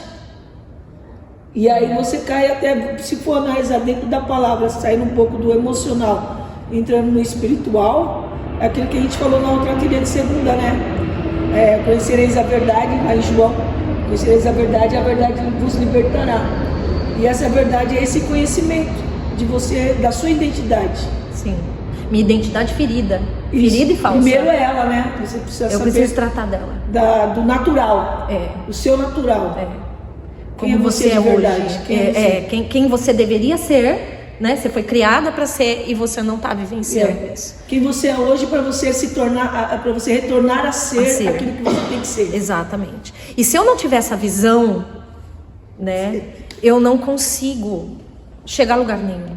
E aí você cai até, se for analisar dentro da palavra, saindo um pouco do emocional, entrando no espiritual, é aquilo que a gente falou na outra trilha de segunda, né? Conhecereis a verdade, aí João, conhecereis a verdade vos libertará. E essa verdade é esse conhecimento de você, da sua identidade. Sim. Minha identidade ferida. Isso. Ferida e falsa. Primeiro é ela, né? Você precisa saber. Eu preciso tratar dela. Do natural. O seu natural. Como você é hoje. Quem você deveria ser, né? Você foi criada para ser e você não está vivenciando isso. Quem você é hoje para você se tornar, para você retornar a ser aquilo que você tem que ser. Exatamente. E se eu não tiver essa visão, né? Eu não consigo chegar a lugar nenhum.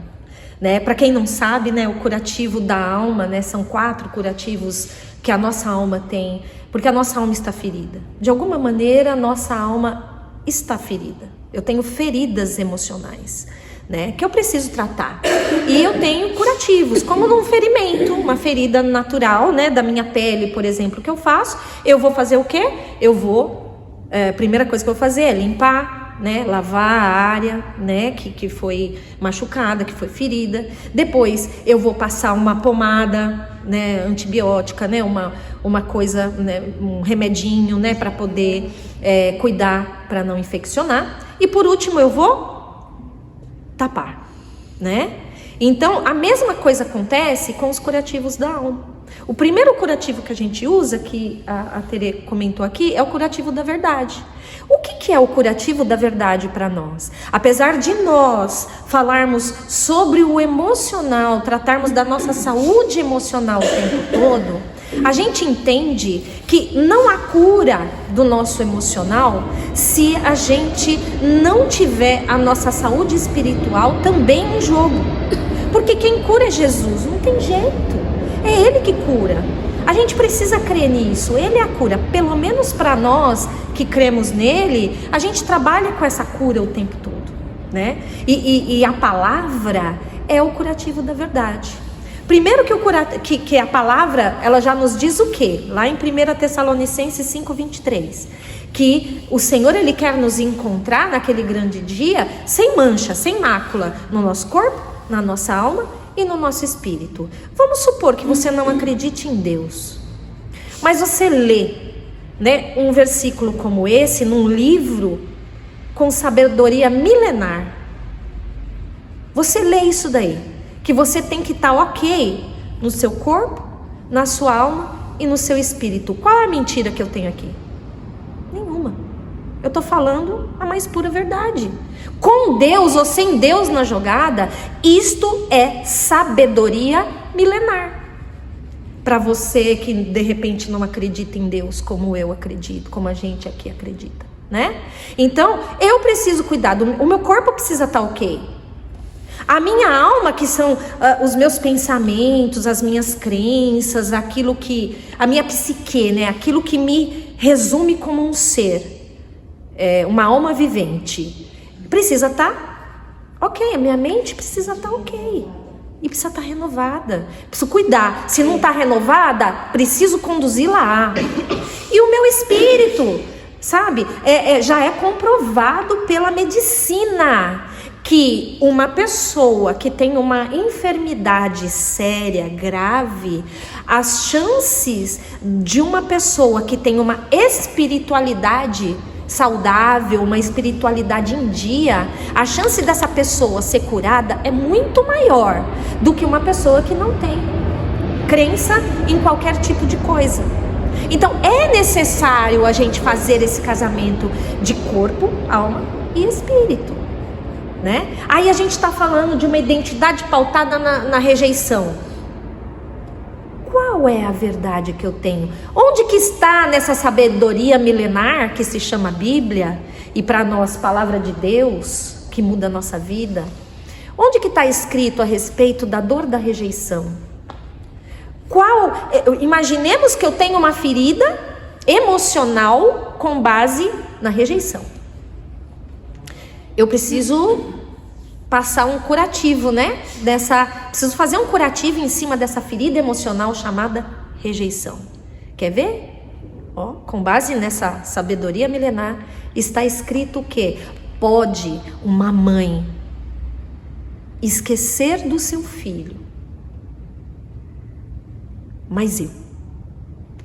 Né? Para quem não sabe, né, o curativo da alma, né, são 4 curativos que a nossa alma tem, porque a nossa alma está ferida. De alguma maneira, a nossa alma está ferida. Eu tenho feridas emocionais, né, que eu preciso tratar. E eu tenho curativos, como num ferimento, uma ferida natural, né, da minha pele, por exemplo, que eu faço. Eu vou fazer o quê? Primeira coisa que eu vou fazer é limpar, né, lavar a área, né, que foi machucada, que foi ferida. Depois eu vou passar uma pomada, né, antibiótica, né, uma coisa, né, um remedinho, né, para poder cuidar, para não infeccionar. E por último eu vou tapar, né? Então a mesma coisa acontece com os curativos da alma. O primeiro curativo que a gente usa, que a Tere comentou aqui, é o curativo da verdade. O que é o curativo da verdade para nós? Apesar de nós falarmos sobre o emocional, tratarmos da nossa saúde emocional o tempo todo, a gente entende que não há cura do nosso emocional se a gente não tiver a nossa saúde espiritual também em jogo. Porque quem cura é Jesus, não tem jeito. É Ele que cura. A gente precisa crer nisso. Ele é a cura. Pelo menos para nós que cremos nele, a gente trabalha com essa cura o tempo todo, né? E a palavra é o curativo da verdade. Primeiro que a palavra, ela já nos diz o quê? Lá em 1 Tessalonicenses 5:23. Que o Senhor, Ele quer nos encontrar naquele grande dia sem mancha, sem mácula, no nosso corpo, na nossa alma e no nosso espírito. Vamos supor que você não acredite em Deus, mas você lê, né, um versículo como esse num livro com sabedoria milenar. Você lê isso daí, que você tem que estar ok no seu corpo, na sua alma e no seu espírito. Qual é a mentira que eu tenho aqui? Nenhuma. Eu estou falando a mais pura verdade. Com Deus ou sem Deus na jogada, isto é sabedoria milenar. Para você que de repente não acredita em Deus como eu acredito, como a gente aqui acredita, né? Então, eu preciso cuidar, o meu corpo precisa estar ok. A minha alma, que são os meus pensamentos, as minhas crenças, a minha psique, né? Aquilo que me resume como um ser, uma alma vivente. Precisa estar ok, a minha mente precisa estar ok. E precisa estar renovada. Preciso cuidar. Se não está renovada, preciso conduzir lá. E o meu espírito, sabe? Já é comprovado pela medicina que uma pessoa que tem uma enfermidade séria, grave, as chances de uma pessoa que tem uma espiritualidade saudável, uma espiritualidade em dia, a chance dessa pessoa ser curada é muito maior do que uma pessoa que não tem crença em qualquer tipo de coisa, Então é necessário a gente fazer esse casamento de corpo, alma e espírito, né? Aí a gente está falando de uma identidade pautada na rejeição. Qual é a verdade que eu tenho? Onde que está nessa sabedoria milenar que se chama Bíblia, e para nós palavra de Deus, que muda a nossa vida? Onde que está escrito a respeito da dor da rejeição? Imaginemos que eu tenho uma ferida emocional com base na rejeição. Eu preciso passar um curativo, né? Preciso fazer um curativo em cima dessa ferida emocional chamada rejeição. Quer ver? Ó, com base nessa sabedoria milenar, está escrito que pode uma mãe esquecer do seu filho, mas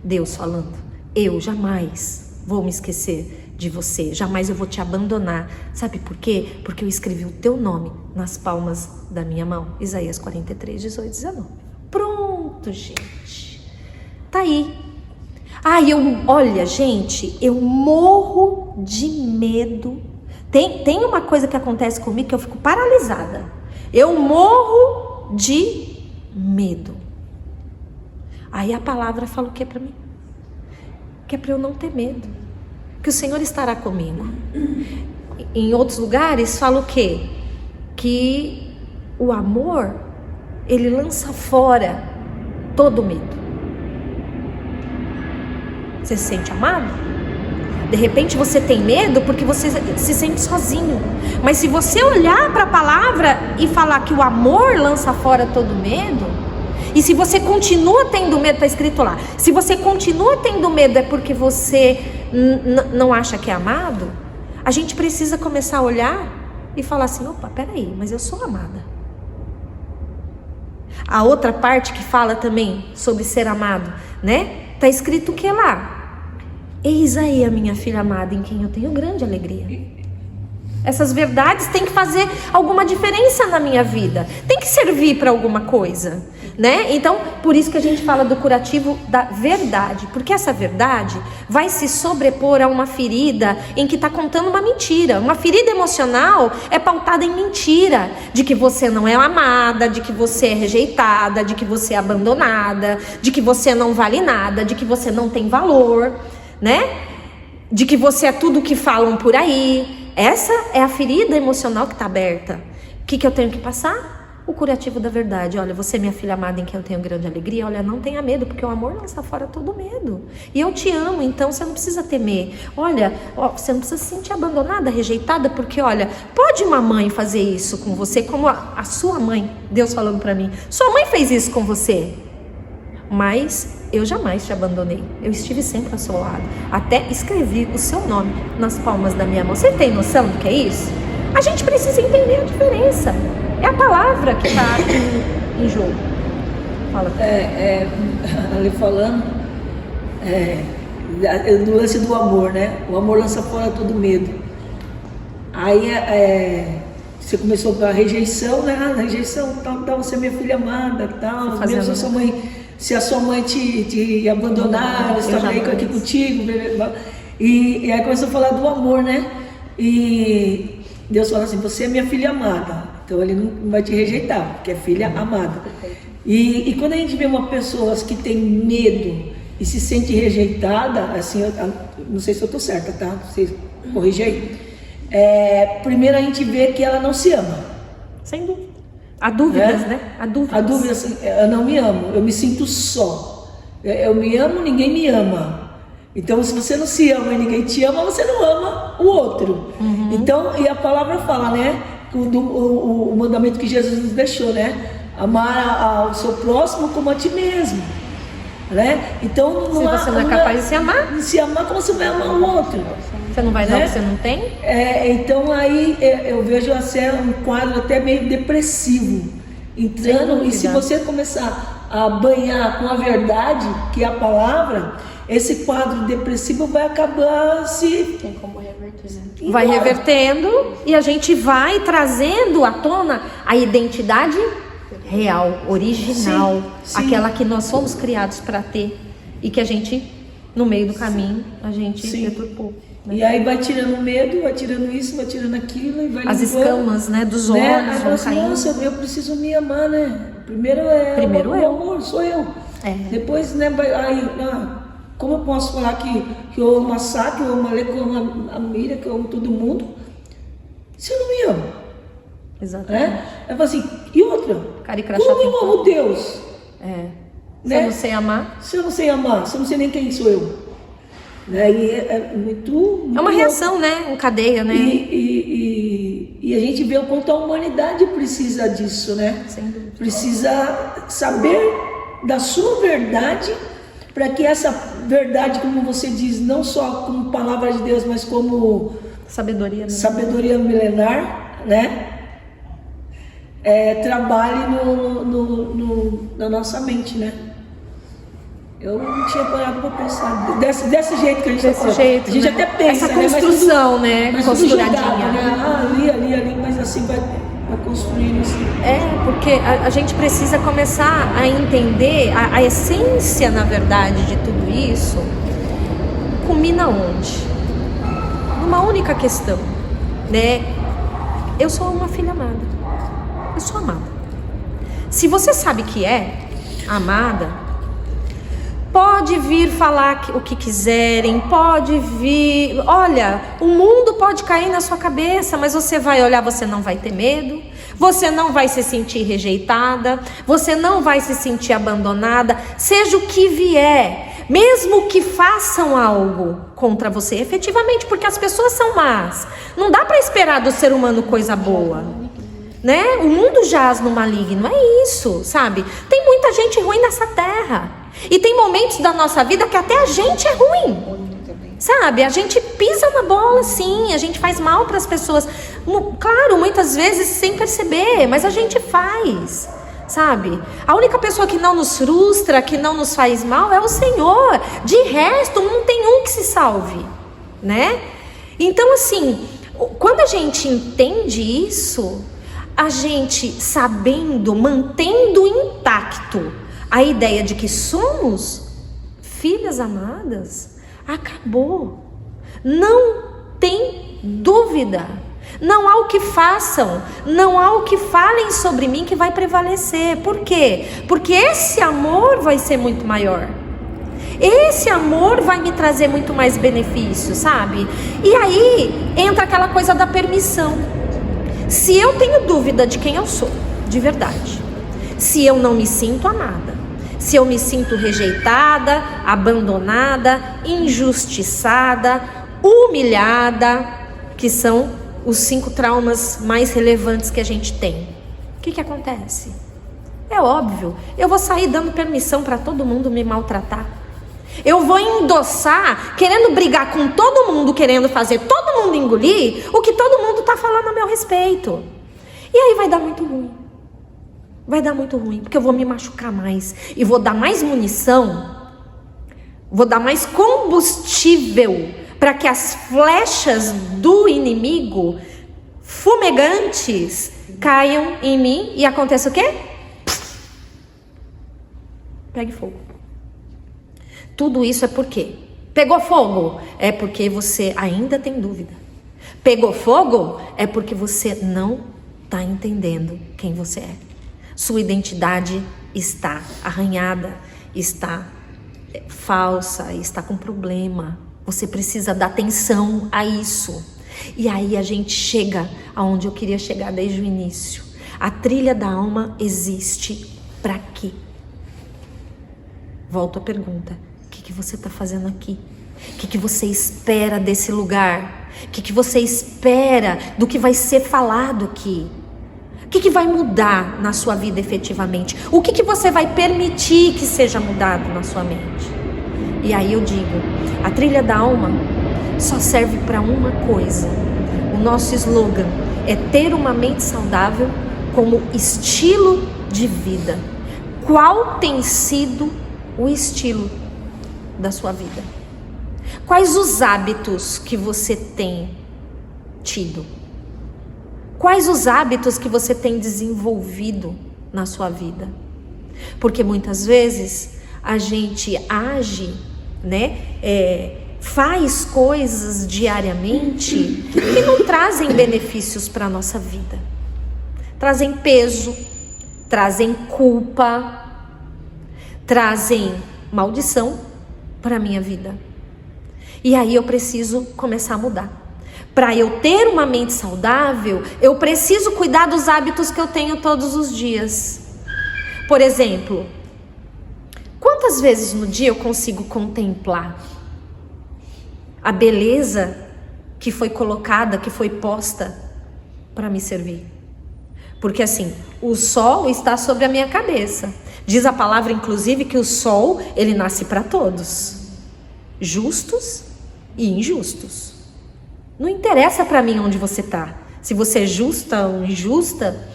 Deus falando, eu jamais vou me esquecer de você, jamais eu vou te abandonar. Sabe por quê? Porque eu escrevi o teu nome nas palmas da minha mão. Isaías 43, 18, 19. Pronto, gente. Tá aí. Olha, gente, eu morro de medo. Tem uma coisa que acontece comigo que eu fico paralisada. Eu morro de medo. Aí a palavra fala o que para mim? Que é para eu não ter medo, que o Senhor estará comigo. Em outros lugares fala o quê? Que o amor, ele lança fora todo medo. Você se sente amado? De repente você tem medo porque você se sente sozinho. Mas se você olhar para a palavra e falar que o amor lança fora todo medo, e se você continua tendo medo, está escrito lá, se você continua tendo medo é porque você não acha que é amado, a gente precisa começar a olhar e falar assim, opa, peraí, mas eu sou amada. A outra parte que fala também sobre ser amado, né? Está escrito o que lá? Eis aí a minha filha amada, em quem eu tenho grande alegria. Essas verdades têm que fazer alguma diferença na minha vida, tem que servir para alguma coisa, né? Então, por isso que a gente fala do curativo da verdade, porque essa verdade vai se sobrepor a uma ferida em que está contando uma mentira. Uma ferida emocional é pautada em mentira, de que você não é amada, de que você é rejeitada, de que você é abandonada, de que você não vale nada, de que você não tem valor, né? De que você é tudo o que falam por aí. Essa é a ferida emocional que está aberta. O que eu tenho que passar? O curativo da verdade. Olha, você é minha filha amada em quem eu tenho grande alegria. Olha, não tenha medo, porque o amor lança fora todo medo. E eu te amo, então você não precisa temer. Olha, você não precisa se sentir abandonada, rejeitada, porque olha, pode uma mãe fazer isso com você, como a sua mãe, Deus falando para mim. Sua mãe fez isso com você. Mas eu jamais te abandonei, eu estive sempre ao seu lado, até escrevi o seu nome nas palmas da minha mão. Você tem noção do que é isso? A gente precisa entender a diferença, é a palavra que está em jogo. Fala. Ali falando do lance do amor, né? O amor lança fora todo medo. Aí você começou com a rejeição, né? A rejeição, tal, você é minha filha amada, tal, mesmo a sua mãe... Se a sua mãe te abandonar, eu estarei aqui contigo. E aí começou a falar do amor, né? E Deus fala assim, você é minha filha amada. Então ele não vai te rejeitar, porque é filha amada. E quando a gente vê uma pessoa que tem medo e se sente rejeitada, assim, não sei se eu estou certa, tá? Você corrige aí. Primeiro a gente vê que ela não se ama. Sem dúvida. Há dúvidas, né? Há dúvida assim, eu não me amo, eu me sinto só. Eu me amo, ninguém me ama. Então, se você não se ama e ninguém te ama, você não ama o outro. Uhum. Então, e a palavra fala, né? O mandamento que Jesus nos deixou, né? Amar ao seu próximo como a ti mesmo. Né? Então, se você não é capaz de se amar, como você vai amar o outro? Você não vai dar o que você não tem? Então aí eu vejo assim, um quadro até meio depressivo entrando, e se você começar a banhar com a verdade, que é a palavra, esse quadro depressivo vai acabar se... Tem como reverter, né? Vai revertendo e a gente vai trazendo à tona a identidade real, original, sim. Aquela que nós fomos criados para ter e que a gente no meio do caminho a gente deturpou. Né? E aí vai tirando medo, vai tirando isso, vai tirando aquilo e vai as escamas, né, dos olhos, né? vão assim, caindo. nossa, eu preciso me amar, né? Primeiro o amor, sou eu. Depois, né, aí, como eu posso falar que eu amo a Sá, que eu amo a Lê, que eu amo a Miriam, que eu amo todo mundo, se eu não me amo? Exatamente. Eu falo assim, e outra? Como eu amo Deus? Se eu não sei amar? Se eu não sei amar, se eu não sei nem quem sou eu. Né? E é muito é uma reação, né? Em cadeia, né? E a gente vê o quanto a humanidade precisa disso, né? Sem dúvida. Precisa saber da sua verdade, para que essa verdade, como você diz, não só como palavra de Deus, mas como sabedoria milenar, né? Trabalhe na nossa mente, né? Eu não tinha parado para pensar desse jeito que a gente está jeito, a gente até pensa, essa construção, mas costuradinha, jogado, né? Ali, mas assim vai construindo assim. Porque a gente precisa começar a entender a essência, na verdade, de tudo isso. Culmina onde? Numa única questão, né? Eu sou uma filha amada. Eu sou amada. Se você sabe que é amada, pode vir falar o que quiserem, pode vir... Olha, o mundo pode cair na sua cabeça, mas você vai olhar, você não vai ter medo, você não vai se sentir rejeitada, você não vai se sentir abandonada, seja o que vier, mesmo que façam algo contra você, efetivamente, porque as pessoas são más. Não dá para esperar do ser humano coisa boa, né? O mundo jaz no maligno, é isso, sabe? Tem muita gente ruim nessa terra. E tem momentos da nossa vida que até a gente é ruim, sabe? A gente pisa na bola, sim, a gente faz mal para as pessoas. Claro, muitas vezes sem perceber, mas a gente faz, sabe? A única pessoa que não nos frustra, que não nos faz mal é o Senhor. De resto, não tem um que se salve, né? Então, assim, quando a gente entende isso, a gente sabendo, mantendo intacto a ideia de que somos filhas amadas, acabou. Não tem dúvida. Não há o que façam, não há o que falem sobre mim que vai prevalecer. Por quê? Porque esse amor vai ser muito maior. Esse amor vai me trazer muito mais benefício, sabe? E aí entra aquela coisa da permissão. Se eu tenho dúvida de quem eu sou, de verdade, se eu não me sinto amada, se eu me sinto rejeitada, abandonada, injustiçada, humilhada, que são os 5 traumas mais relevantes que a gente tem, o que acontece? É óbvio, eu vou sair dando permissão para todo mundo me maltratar. Eu vou endossar, querendo brigar com todo mundo, querendo fazer todo mundo engolir o que todo mundo está falando a meu respeito. E aí vai dar muito ruim. Vai dar muito ruim, porque eu vou me machucar mais e vou dar mais munição, vou dar mais combustível para que as flechas do inimigo fumegantes caiam em mim e aconteça o quê? Pegue fogo. Tudo isso é por quê? Pegou fogo? É porque você ainda tem dúvida. Pegou fogo? É porque você não está entendendo quem você é. Sua identidade está arranhada, está falsa, está com problema. Você precisa dar atenção a isso. E aí a gente chega aonde eu queria chegar desde o início. A trilha da alma existe para quê? Volto à pergunta. O que você está fazendo aqui? O que você espera desse lugar? O que você espera do que vai ser falado aqui? O que vai mudar na sua vida efetivamente? O que você vai permitir que seja mudado na sua mente? E aí eu digo, a trilha da alma só serve para uma coisa. O nosso slogan é ter uma mente saudável como estilo de vida. Qual tem sido o estilo da sua vida? Quais os hábitos que você tem tido? Quais os hábitos que você tem desenvolvido na sua vida? Porque muitas vezes a gente age né? Faz coisas diariamente que não trazem benefícios para a nossa vida. Trazem peso, trazem culpa, trazem maldição para a minha vida. E aí eu preciso começar a mudar. Para eu ter uma mente saudável, eu preciso cuidar dos hábitos que eu tenho todos os dias. Por exemplo, quantas vezes no dia eu consigo contemplar a beleza que foi colocada, que foi posta para me servir? Porque assim, o sol está sobre a minha cabeça. Diz a palavra, inclusive, que o sol, ele nasce para todos, justos e injustos. Não interessa para mim onde você tá. Se você é justa ou injusta,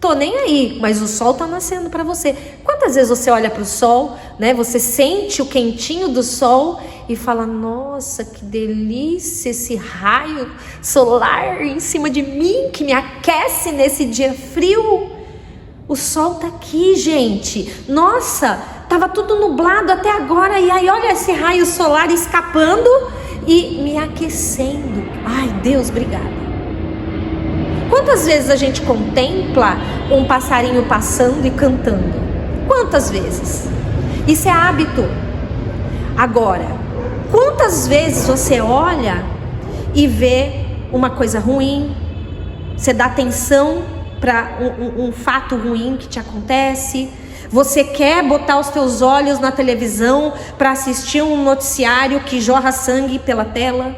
tô nem aí, mas o sol tá nascendo para você. Quantas vezes você olha para o sol, né? Você sente o quentinho do sol e fala: nossa, que delícia esse raio solar em cima de mim que me aquece nesse dia frio. O sol tá aqui, gente. Nossa, tava tudo nublado até agora e aí olha esse raio solar escapando e me aquecendo. Ai, Deus, obrigada. Quantas vezes a gente contempla um passarinho passando e cantando? Quantas vezes? Isso é hábito. Agora, quantas vezes você olha e vê uma coisa ruim, você dá atenção para um fato ruim que te acontece, você quer botar os teus olhos na televisão para assistir um noticiário que jorra sangue pela tela?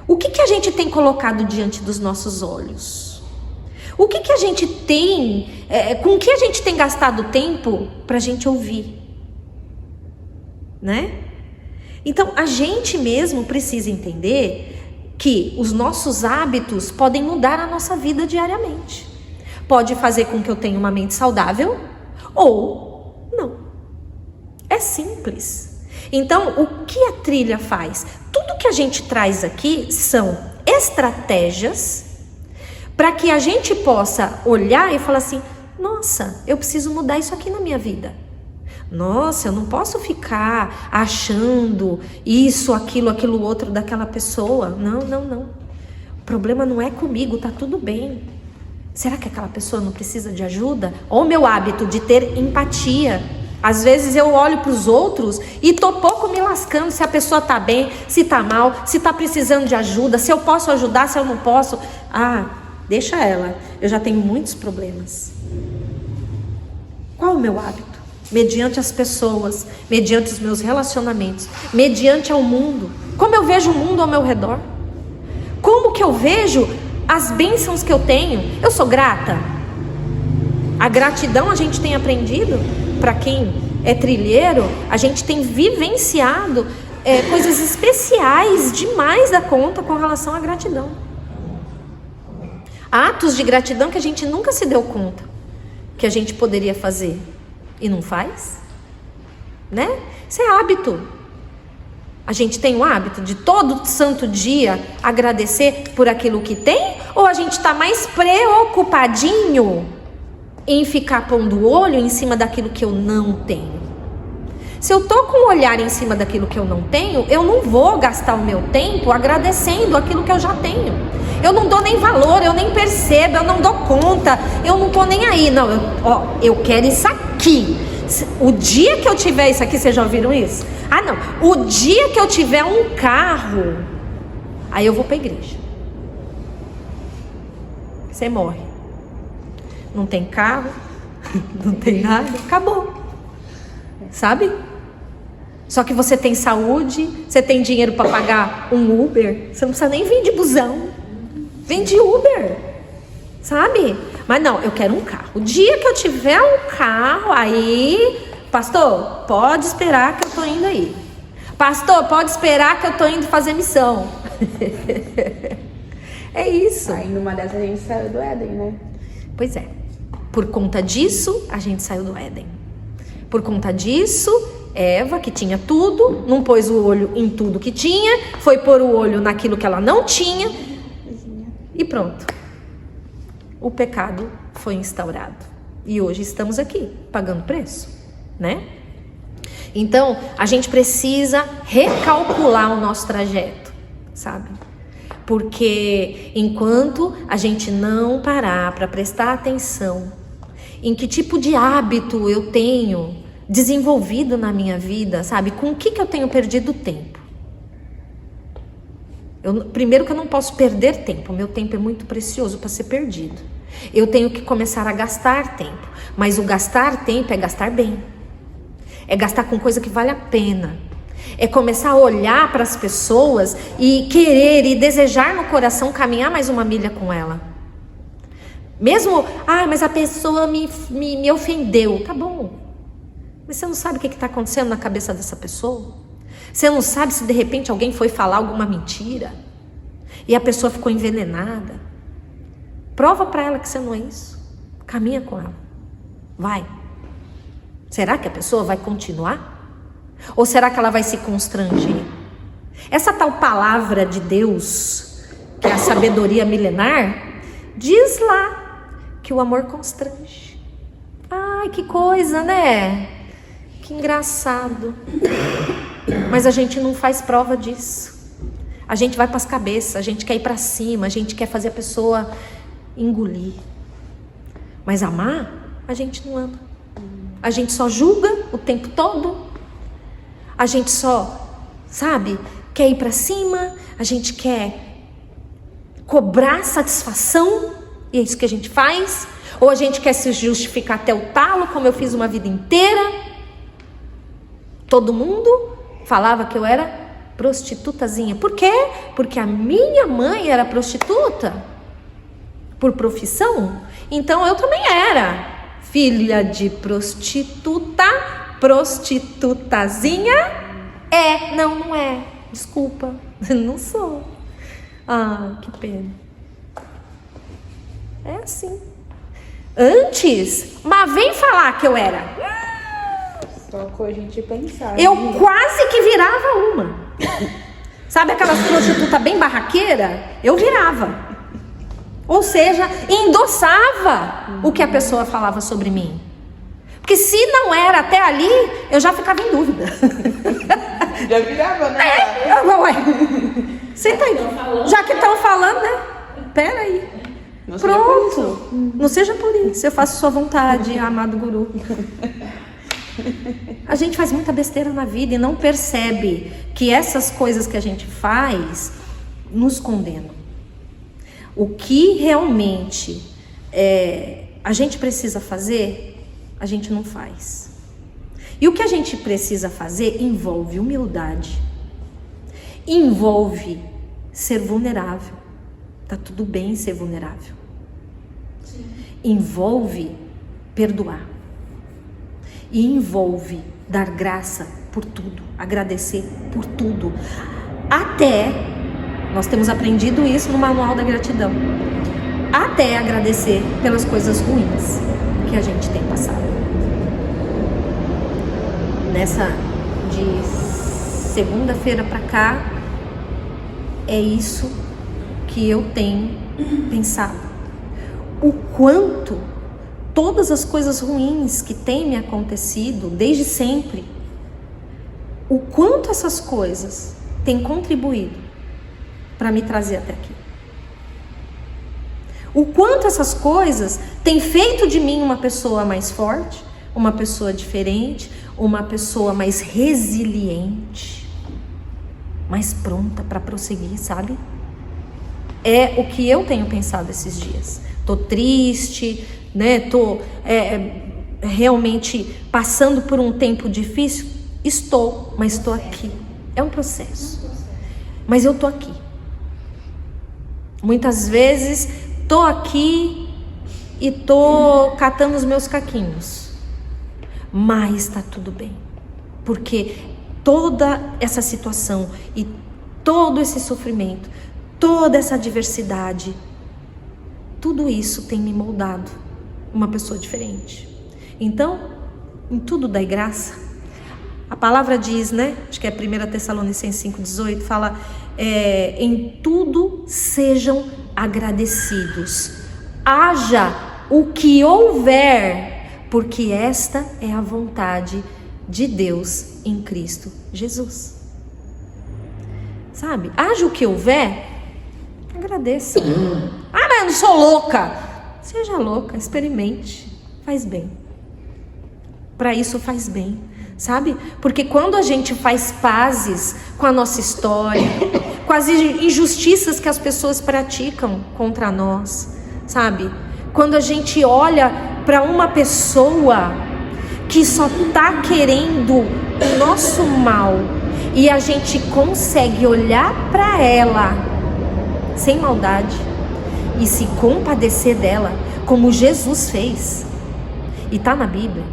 O que a gente tem colocado diante dos nossos olhos? O que a gente tem, com que a gente tem gastado tempo para a gente ouvir? Né? Então, a gente mesmo precisa entender que os nossos hábitos podem mudar a nossa vida diariamente. Pode fazer com que eu tenha uma mente saudável ou não. É simples. Então, o que a trilha faz? Tudo que a gente traz aqui são estratégias para que a gente possa olhar e falar assim: nossa, eu preciso mudar isso aqui na minha vida. Nossa, eu não posso ficar achando isso, aquilo outro daquela pessoa. Não. O problema não é comigo, tá tudo bem. Será que aquela pessoa não precisa de ajuda? Ou o meu hábito de ter empatia. Às vezes eu olho para os outros e tô pouco me lascando se a pessoa tá bem, se tá mal, se tá precisando de ajuda, se eu posso ajudar, se eu não posso. Ah, deixa ela, eu já tenho muitos problemas. Qual o meu hábito? Mediante as pessoas, mediante os meus relacionamentos, mediante ao mundo. Como eu vejo o mundo ao meu redor? Como que eu vejo as bênçãos que eu tenho? Eu sou grata? A gratidão a gente tem aprendido. Para quem é trilheiro, a gente tem vivenciado coisas especiais demais da conta com relação à gratidão. Atos de gratidão que a gente nunca se deu conta que a gente poderia fazer e não faz, né? Isso é hábito. A gente tem o hábito de todo santo dia agradecer por aquilo que tem, ou a gente está mais preocupadinho em ficar pondo o olho em cima daquilo que eu não tenho? Se eu tô com o olhar em cima daquilo que eu não tenho, eu não vou gastar o meu tempo agradecendo aquilo que eu já tenho. Eu não dou nem valor, eu nem percebo, eu não dou conta, eu não tô nem aí. Não, eu quero isso aqui. O dia que eu tiver isso aqui, vocês já ouviram isso? Ah, não. O dia que eu tiver um carro, aí eu vou pra igreja. Você morre. Não tem carro, não tem nada, acabou. Sabe? Só que você tem saúde, você tem dinheiro para pagar um Uber, você não precisa nem vir de busão, vem de Uber, sabe? Mas não, eu quero um carro. O dia que eu tiver um carro, aí, pastor, pode esperar que eu tô indo aí. Pastor, pode esperar que eu tô indo fazer missão. É isso. Aí numa dessas a gente saiu do Éden, né? Pois é. Por conta disso, a gente saiu do Éden. Por conta disso, Eva, que tinha tudo, não pôs o olho em tudo que tinha, foi pôr o olho naquilo que ela não tinha e pronto. O pecado foi instaurado. E hoje estamos aqui, pagando preço, né? Então, a gente precisa recalcular o nosso trajeto, sabe? Porque enquanto a gente não parar para prestar atenção em que tipo de hábito eu tenho desenvolvido na minha vida, sabe? Com o que eu tenho perdido tempo? Primeiro que eu não posso perder tempo, meu tempo é muito precioso para ser perdido. Eu tenho que começar a gastar tempo, mas o gastar tempo é gastar bem. É gastar com coisa que vale a pena. É começar a olhar para as pessoas e querer e desejar no coração caminhar mais uma milha com ela. Mesmo, mas a pessoa me ofendeu. Tá bom. Mas você não sabe o que está acontecendo na cabeça dessa pessoa? Você não sabe se de repente alguém foi falar alguma mentira e a pessoa ficou envenenada. Prova para ela que você não é isso. Caminha com ela. Vai. Será que a pessoa vai continuar? Ou será que ela vai se constranger? Essa tal palavra de Deus, que é a sabedoria milenar, diz lá que o amor constrange. Ai, que coisa, né? Que engraçado. Mas a gente não faz prova disso. A gente vai para as cabeças, a gente quer ir para cima, a gente quer fazer a pessoa engolir. Mas amar, a gente não ama. A gente só julga o tempo todo. A gente só, sabe, quer ir para cima, a gente quer cobrar satisfação, e é isso que a gente faz. Ou a gente quer se justificar até o talo, como eu fiz uma vida inteira. Todo mundo falava que eu era prostitutazinha. Por quê? Porque a minha mãe era prostituta por profissão. Então eu também era filha de prostituta, prostitutazinha. Não é. Desculpa, não sou. Que pena. É assim. Antes, mas vem falar que eu era. Só com a gente pensar. Eu quase que virava uma. Sabe aquelas prostitutas bem barraqueira? Eu virava. Ou seja, endossava o que a pessoa falava sobre mim. Porque se não era até ali, eu já ficava em dúvida. Já virava, né? Senta aí. Já que estão falando, né? Pera aí. Pronto. Não seja por isso. Eu faço sua vontade, amado guru. A gente faz muita besteira na vida e não percebe que essas coisas que a gente faz nos condenam. O que realmente a gente precisa fazer, a gente não faz. E o que a gente precisa fazer envolve humildade, envolve ser vulnerável. Tá tudo bem ser vulnerável. Sim. Envolve perdoar. E envolve dar graça por tudo, agradecer por tudo. Até, nós temos aprendido isso no Manual da Gratidão, até agradecer pelas coisas ruins que a gente tem passado. Nessa de segunda-feira para cá, é isso que eu tenho pensado. O quanto todas as coisas ruins que têm me acontecido desde sempre, o quanto essas coisas têm contribuído para me trazer até aqui. O quanto essas coisas têm feito de mim uma pessoa mais forte, uma pessoa diferente, uma pessoa mais resiliente, mais pronta para prosseguir, sabe? É o que eu tenho pensado esses dias. Tô triste, né? Tô realmente passando por um tempo difícil. Mas estou aqui. É um processo. Mas eu tô aqui. Muitas vezes tô aqui e tô catando os meus caquinhos. Mas tá tudo bem. Porque toda essa situação e todo esse sofrimento, toda essa adversidade, tudo isso tem me moldado uma pessoa diferente. Então, em tudo dai graça. A palavra diz, né? Acho que é 1 Tessalonicenses 5,18, fala, em tudo sejam agradecidos. Haja o que houver, porque esta é a vontade de Deus em Cristo Jesus. Sabe? Haja o que houver, agradeça. Ah, mas eu não sou louca. Seja louca, experimente. Faz bem. Para isso faz bem, sabe? Porque quando a gente faz pazes com a nossa história, com as injustiças que as pessoas praticam contra nós, sabe? Quando a gente olha para uma pessoa que só está querendo o nosso mal e a gente consegue olhar para ela sem maldade e se compadecer dela, como Jesus fez. E está na Bíblia,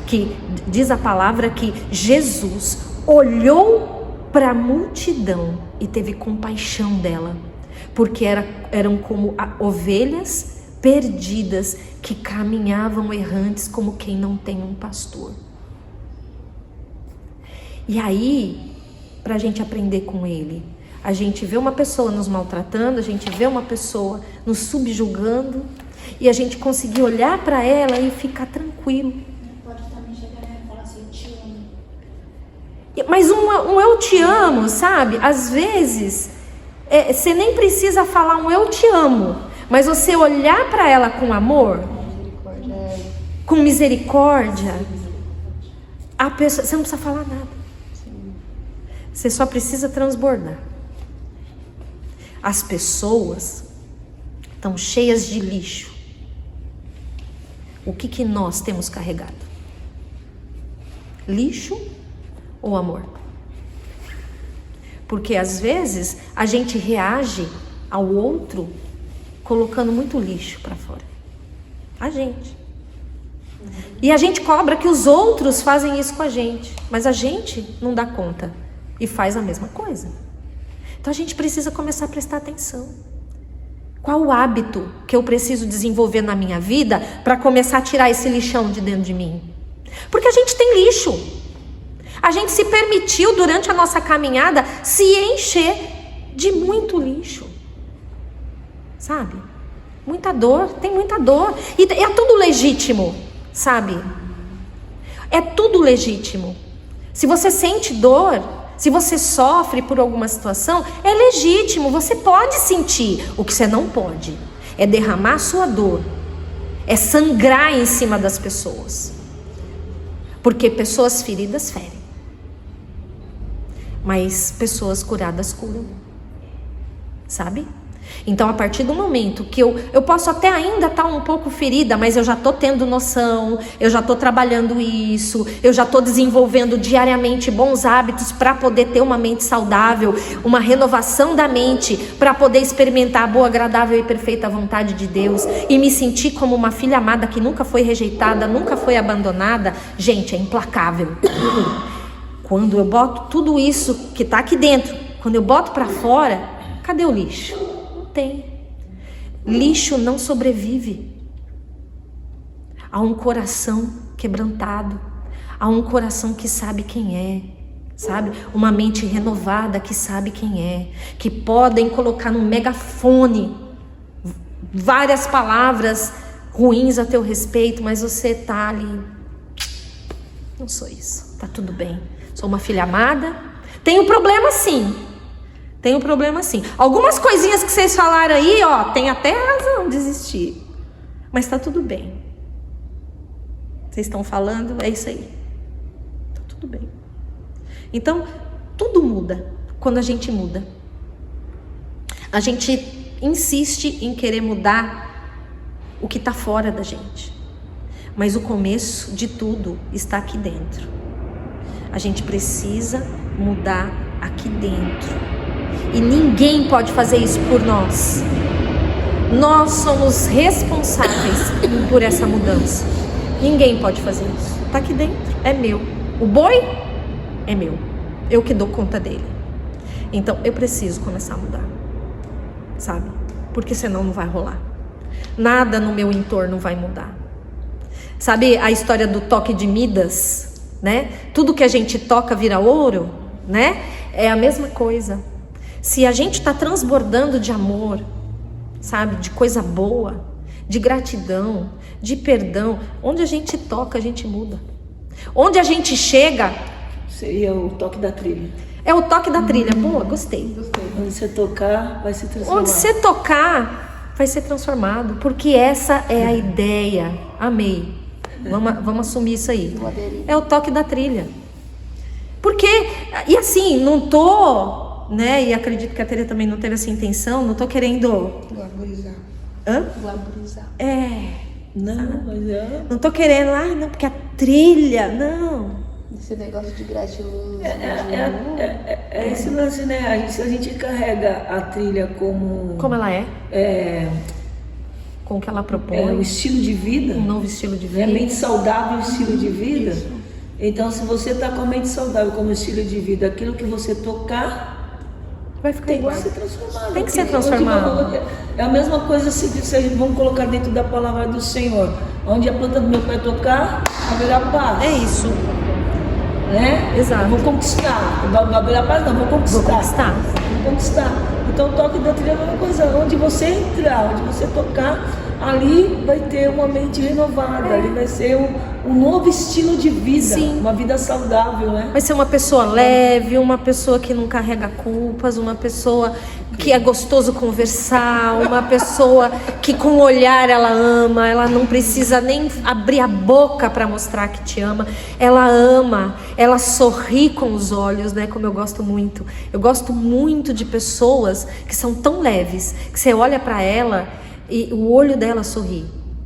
que diz a palavra que Jesus olhou para a multidão e teve compaixão dela, porque eram como ovelhas perdidas que caminhavam errantes como quem não tem um pastor. E aí, para a gente aprender com ele, a gente vê uma pessoa nos maltratando, a gente vê uma pessoa nos subjugando, e a gente conseguir olhar para ela e ficar tranquilo. Pode também chegar nela e falar assim, eu te amo. Mas um eu te amo, sabe? Às vezes, você nem precisa falar um eu te amo, mas você olhar para ela com amor, com misericórdia, a pessoa, você não precisa falar nada. Você só precisa transbordar. As pessoas estão cheias de lixo. O que nós temos carregado? Lixo ou amor? Porque às vezes a gente reage ao outro colocando muito lixo para fora. A gente. E a gente cobra que os outros fazem isso com a gente, mas a gente não dá conta e faz a mesma coisa. Então a gente precisa começar a prestar atenção. Qual o hábito que eu preciso desenvolver na minha vida para começar a tirar esse lixão de dentro de mim? Porque a gente tem lixo. A gente se permitiu durante a nossa caminhada se encher de muito lixo. Sabe? Muita dor, tem muita dor. E é tudo legítimo, sabe? É tudo legítimo. Se você sente dor, se você sofre por alguma situação, é legítimo, você pode sentir. O que você não pode é derramar sua dor, é sangrar em cima das pessoas. Porque pessoas feridas ferem, mas pessoas curadas curam, sabe? Então, a partir do momento que eu posso até ainda estar um pouco ferida, mas eu já estou tendo noção, eu já estou trabalhando isso, eu já estou desenvolvendo diariamente bons hábitos para poder ter uma mente saudável, uma renovação da mente, para poder experimentar a boa, agradável e perfeita vontade de Deus e me sentir como uma filha amada que nunca foi rejeitada, nunca foi abandonada. Gente, é implacável. Quando eu boto tudo isso que está aqui dentro, quando eu boto para fora, cadê o lixo? Tem. Lixo não sobrevive a um coração quebrantado, a um coração que sabe quem é, sabe? Uma mente renovada que sabe quem é, que podem colocar no megafone várias palavras ruins a teu respeito, mas você tá ali, não sou isso, tá tudo bem, sou uma filha amada, tenho problema sim. Tem um problema sim. Algumas coisinhas que vocês falaram aí, ó, tem até razão de existir. Mas tá tudo bem. Vocês estão falando, é isso aí. Tá tudo bem. Então, tudo muda quando a gente muda. A gente insiste em querer mudar o que tá fora da gente. Mas o começo de tudo está aqui dentro. A gente precisa mudar aqui dentro. E ninguém pode fazer isso por nós. Nós somos responsáveis por essa mudança. Ninguém pode fazer isso. Está aqui dentro, é meu. O boi é meu. Eu que dou conta dele. Então eu preciso começar a mudar, sabe? Porque senão não vai rolar. Nada no meu entorno vai mudar. Sabe a história do toque de Midas, né? Tudo que a gente toca vira ouro, né? É a mesma coisa. Se a gente está transbordando de amor, sabe, de coisa boa, de gratidão, de perdão, onde a gente toca, a gente muda. Onde a gente chega... Seria o toque da trilha. É o toque da trilha. Boa, gostei. Onde você tocar, vai se transformar. Onde você tocar, vai ser transformado. Porque essa é a ideia. Amei. Vamos assumir isso aí. É o toque da trilha. Porque, e assim, não tô, né? E acredito que a Tereza também não teve essa intenção. Não tô querendo... Glamorizar. Hã? Glamorizar. Não, mas é... Não tô querendo, não, porque a trilha, não. Esse negócio de gratiluz. É esse lance, né? Se a gente carrega a trilha como Como ela é. Com o que ela propõe. Um estilo de vida. Um novo estilo de vida. É mente saudável, estilo de vida. Então, se você está com a mente saudável como estilo de vida, aquilo que você tocar vai ficar tem igual. que ser transformado. Tem que ser transformado. É a mesma coisa se vamos colocar dentro da palavra do Senhor. Onde a planta do meu pé tocar, haverá paz. É isso. Né? Exato. Vou conquistar. Não haverá paz, não, vou conquistar. Vou conquistar. Então, o toque da trilha é uma coisa. Onde você entrar, onde você tocar, ali vai ter uma mente renovada. Ali vai ser um novo estilo de vida. Sim. Uma vida saudável, né? Vai ser uma pessoa leve, uma pessoa que não carrega culpas, uma pessoa que é gostoso conversar, uma pessoa que com o olhar ela ama, ela não precisa nem abrir a boca para mostrar que te ama. Ela ama, ela sorri com os olhos, né? Como eu gosto muito. Eu gosto muito de pessoas que são tão leves, que você olha para ela e o olho dela sorri.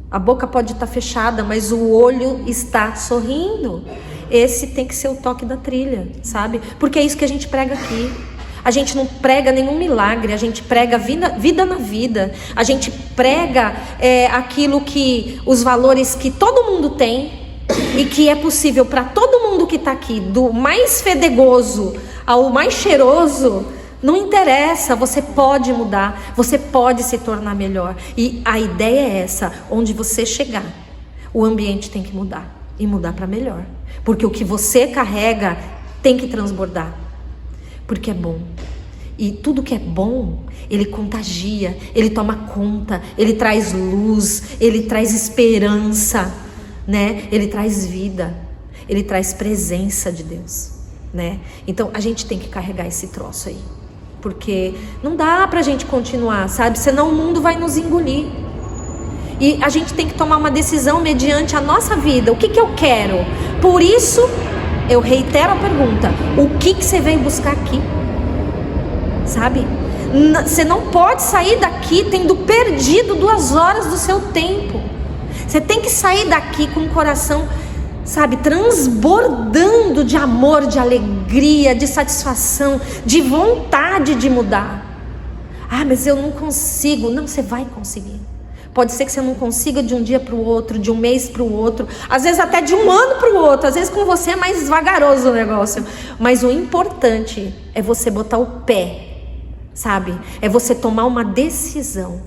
A boca pode estar fechada, mas o olho está sorrindo. Esse tem que ser o toque da trilha, sabe? Porque é isso que a gente prega aqui. A gente não prega nenhum milagre, a gente prega vida na vida. A gente prega aquilo que, os valores que todo mundo tem e que é possível para todo mundo que está aqui, do mais fedegoso ao mais cheiroso. Não interessa, você pode mudar, você pode se tornar melhor. E a ideia é essa, onde você chegar, o ambiente tem que mudar, e mudar para melhor. Porque o que você carrega tem que transbordar, porque é bom. E tudo que é bom, ele contagia, ele toma conta, ele traz luz, ele traz esperança, né? Ele traz vida, ele traz presença de Deus, né? Então a gente tem que carregar esse troço aí. Porque não dá pra gente continuar, sabe? Senão o mundo vai nos engolir. E a gente tem que tomar uma decisão mediante a nossa vida. O que eu quero? Por isso, eu reitero a pergunta. O que você veio buscar aqui? Sabe? Você não pode sair daqui tendo perdido 2 horas do seu tempo. Você tem que sair daqui com o coração, sabe, transbordando de amor, de alegria, de satisfação, de vontade de mudar. Mas eu não consigo. Não, você vai conseguir. Pode ser que você não consiga de um dia para o outro, de um mês para o outro, às vezes até de um ano para o outro. Às vezes com você é mais vagaroso o negócio. Mas o importante é você botar o pé, sabe? É você tomar uma decisão.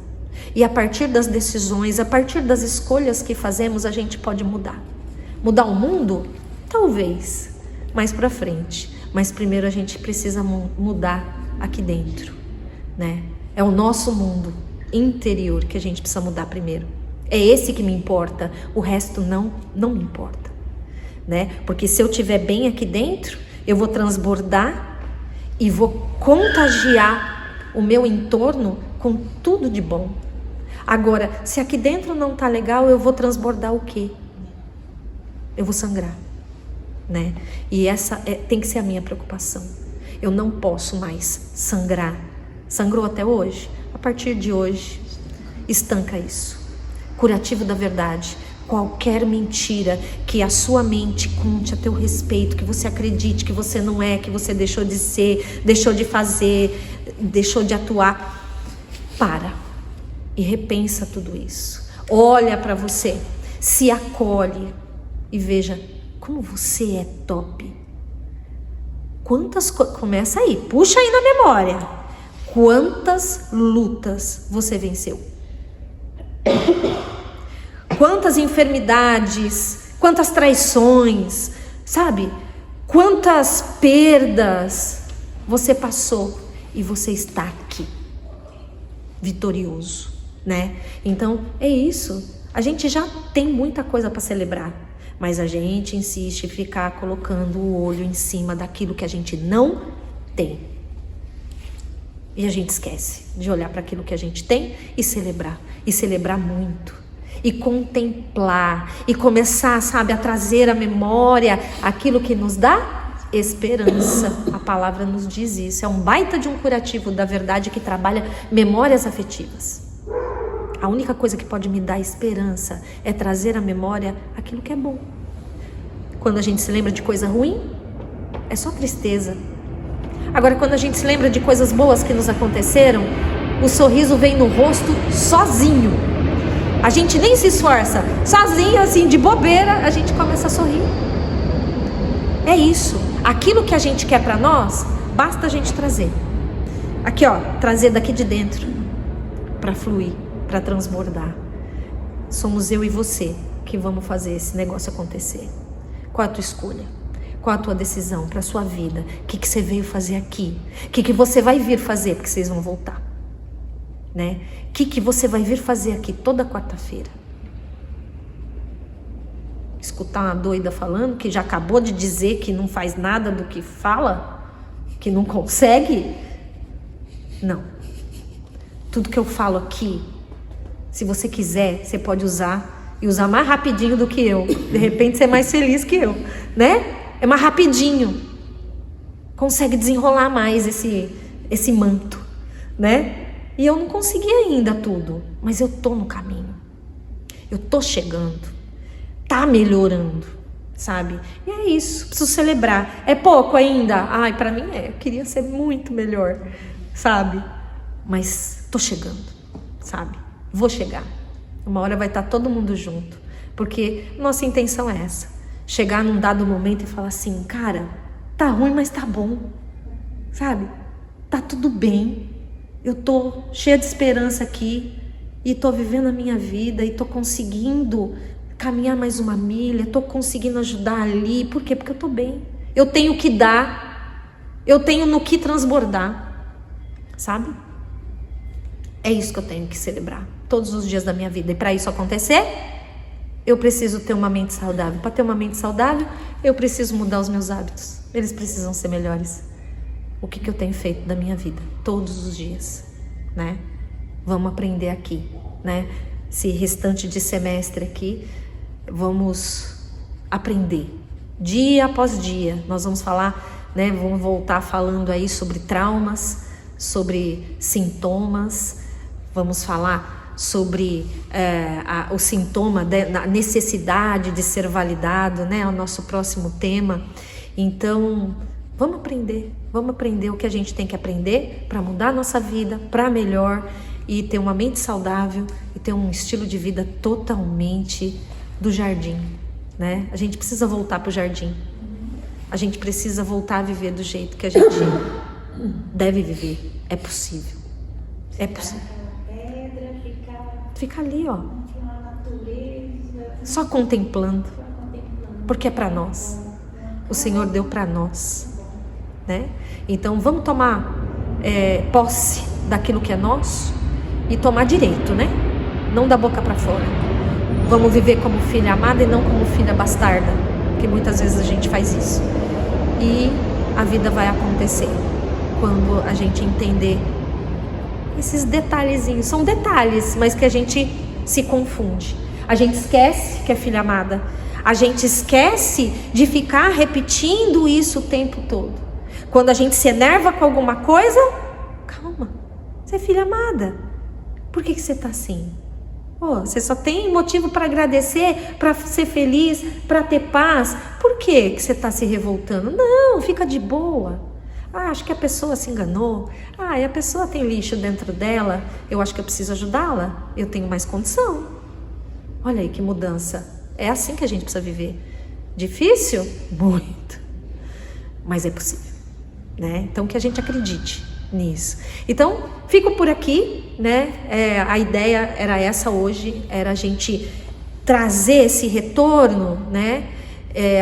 E a partir das decisões, a partir das escolhas que fazemos, a gente pode mudar. Mudar o mundo? Talvez, mais pra frente. Mas primeiro a gente precisa mudar aqui dentro, né? É o nosso mundo interior que a gente precisa mudar primeiro. É esse que me importa, o resto não me importa, né? Porque se eu estiver bem aqui dentro, eu vou transbordar e vou contagiar o meu entorno com tudo de bom. Agora, se aqui dentro não tá legal, eu vou transbordar o quê? Eu vou sangrar, né? E essa tem que ser a minha preocupação. Eu não posso mais sangrar. Sangrou até hoje? A partir de hoje, estanca isso. Curativo da verdade. Qualquer mentira que a sua mente conte a teu respeito, que você acredite que você não é, que você deixou de ser, deixou de fazer, deixou de atuar, para e repensa tudo isso. Olha para você, se acolhe e veja como você é top. Quantas coisas, começa aí, puxa aí na memória. Quantas lutas você venceu? Quantas enfermidades, quantas traições, sabe? Quantas perdas você passou e você está aqui, vitorioso, né? Então é isso. A gente já tem muita coisa para celebrar, Mas a gente insiste em ficar colocando o olho em cima daquilo que a gente não tem. E a gente esquece de olhar para aquilo que a gente tem e celebrar muito. E contemplar, e começar, sabe, a trazer à memória aquilo que nos dá esperança. A palavra nos diz isso. É um baita de um curativo da verdade que trabalha memórias afetivas. A única coisa que pode me dar esperança é trazer à memória aquilo que é bom. Quando a gente se lembra de coisa ruim, é só tristeza. Agora, quando a gente se lembra de coisas boas que nos aconteceram, o sorriso vem no rosto sozinho. A gente nem se esforça, sozinho, assim, de bobeira, a gente começa a sorrir. É isso. Aquilo que a gente quer para nós, basta a gente trazer. Aqui, ó, trazer daqui de dentro, para fluir, para transbordar. Somos eu e você que vamos fazer esse negócio acontecer. Qual a tua escolha? Qual a tua decisão para a sua vida? O que você veio fazer aqui? O que você vai vir fazer? Porque vocês vão voltar. Né? O que você vai vir fazer aqui toda quarta-feira? Escutar uma doida falando que já acabou de dizer que não faz nada do que fala? Que não consegue? Não. Tudo que eu falo aqui, se você quiser, você pode usar e usar mais rapidinho do que eu. De repente você é mais feliz que eu, né? É mais rapidinho. Consegue desenrolar mais esse manto, né? E eu não consegui ainda tudo, mas eu tô no caminho. Eu tô chegando. Tá melhorando, sabe? E é isso, preciso celebrar. É pouco ainda? Ai, pra mim eu queria ser muito melhor, sabe? Mas tô chegando, sabe? Vou chegar. Uma hora vai estar todo mundo junto, porque nossa intenção é essa. Chegar num dado momento e falar assim, cara, tá ruim, mas tá bom, sabe? Tá tudo bem. Eu tô cheia de esperança aqui e tô vivendo a minha vida e tô conseguindo caminhar mais uma milha, tô conseguindo ajudar ali. Por quê? Porque eu tô bem. Eu tenho o que dar, eu tenho no que transbordar, sabe? É isso que eu tenho que celebrar todos os dias da minha vida. E para isso acontecer, eu preciso ter uma mente saudável. Para ter uma mente saudável, eu preciso mudar os meus hábitos. Eles precisam ser melhores. O que eu tenho feito da minha vida todos os dias, né? Vamos aprender aqui, né? Esse restante de semestre aqui, vamos aprender. Dia após dia, nós vamos falar, né? Vamos voltar falando aí sobre traumas, sobre sintomas, vamos falar sobre o sintoma da necessidade de ser validado, né? É o nosso próximo tema. Então, vamos aprender o que a gente tem que aprender para mudar a nossa vida, para melhor e ter uma mente saudável e ter um estilo de vida totalmente do jardim, né? A gente precisa voltar para o jardim. A gente precisa voltar a viver do jeito que a gente deve viver. É possível. É possível. Fica ali, ó. Só contemplando. Porque é para nós. O Senhor deu para nós, né? Então vamos tomar posse daquilo que é nosso e tomar direito, né? Não da boca para fora. Vamos viver como filha amada e não como filha bastarda, que muitas vezes a gente faz isso. E a vida vai acontecer quando a gente entender esses detalhezinhos. São detalhes, mas que a gente se confunde. A gente esquece que é filha amada. A gente esquece de ficar repetindo isso o tempo todo. Quando a gente se enerva com alguma coisa, calma, você é filha amada. Por que você está assim? Você só tem motivo para agradecer, para ser feliz, para ter paz. Por que você está se revoltando? Não, fica de boa. Acho que a pessoa se enganou. E a pessoa tem lixo dentro dela. Eu acho que eu preciso ajudá-la. Eu tenho mais condição. Olha aí que mudança. É assim que a gente precisa viver. Difícil? Muito. Mas é possível, né? Então que a gente acredite nisso. Então, fico por aqui, né? A ideia era essa hoje, era a gente trazer esse retorno, né?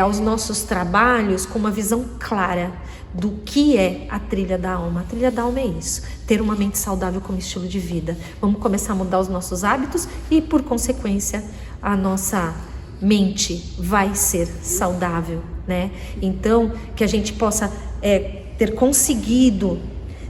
Aos nossos trabalhos com uma visão clara do que é a trilha da alma. A trilha da alma é isso, ter uma mente saudável como estilo de vida. Vamos começar a mudar os nossos hábitos e, por consequência, a nossa mente vai ser saudável, né? Então, que a gente possa ter conseguido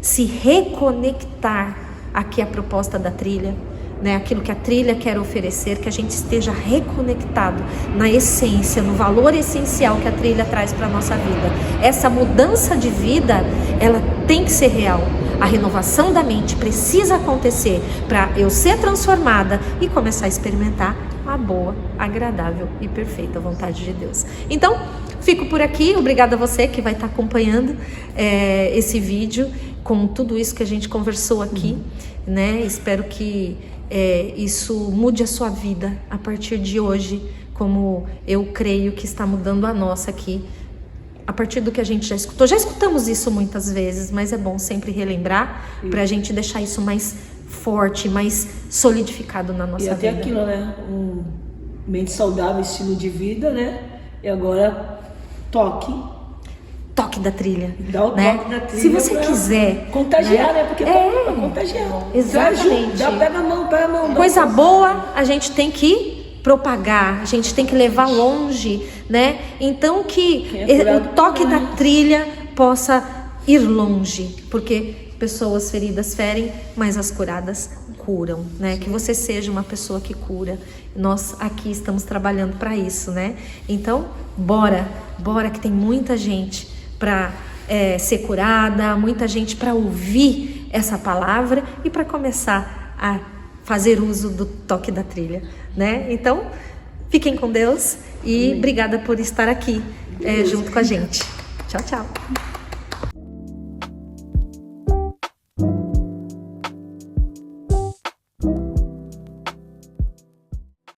se reconectar aqui à proposta da trilha, né? Aquilo que a trilha quer oferecer, que a gente esteja reconectado na essência, no valor essencial que a trilha traz para a nossa vida. Essa mudança de vida, ela tem que ser real. A renovação da mente precisa acontecer para eu ser transformada e começar a experimentar a boa, agradável e perfeita vontade de Deus. Então, fico por aqui. Obrigada a você que vai estar acompanhando esse vídeo com tudo isso que a gente conversou aqui, né? Espero que isso mude a sua vida a partir de hoje, como eu creio que está mudando a nossa aqui, a partir do que a gente já escutou. Já escutamos isso muitas vezes, mas é bom sempre relembrar para a gente deixar isso mais forte, mais solidificado na nossa vida. E até aquilo, né? Mente saudável, estilo de vida, né? E agora, toque da trilha. Dá o né? toque da trilha. Se você quiser contagiar, né? Porque é contagiar. Exatamente. Pega a mão. Coisa boa, a gente tem que propagar, a gente tem que levar longe, né? Então que o toque da trilha possa ir longe, porque pessoas feridas ferem, mas as curadas curam, né? Que você seja uma pessoa que cura. Nós aqui estamos trabalhando para isso, né? Então, bora que tem muita gente para ser curada, muita gente para ouvir essa palavra e para começar a fazer uso do toque da trilha, né? Então, fiquem com Deus e obrigada por estar aqui junto com a gente. Tchau, tchau.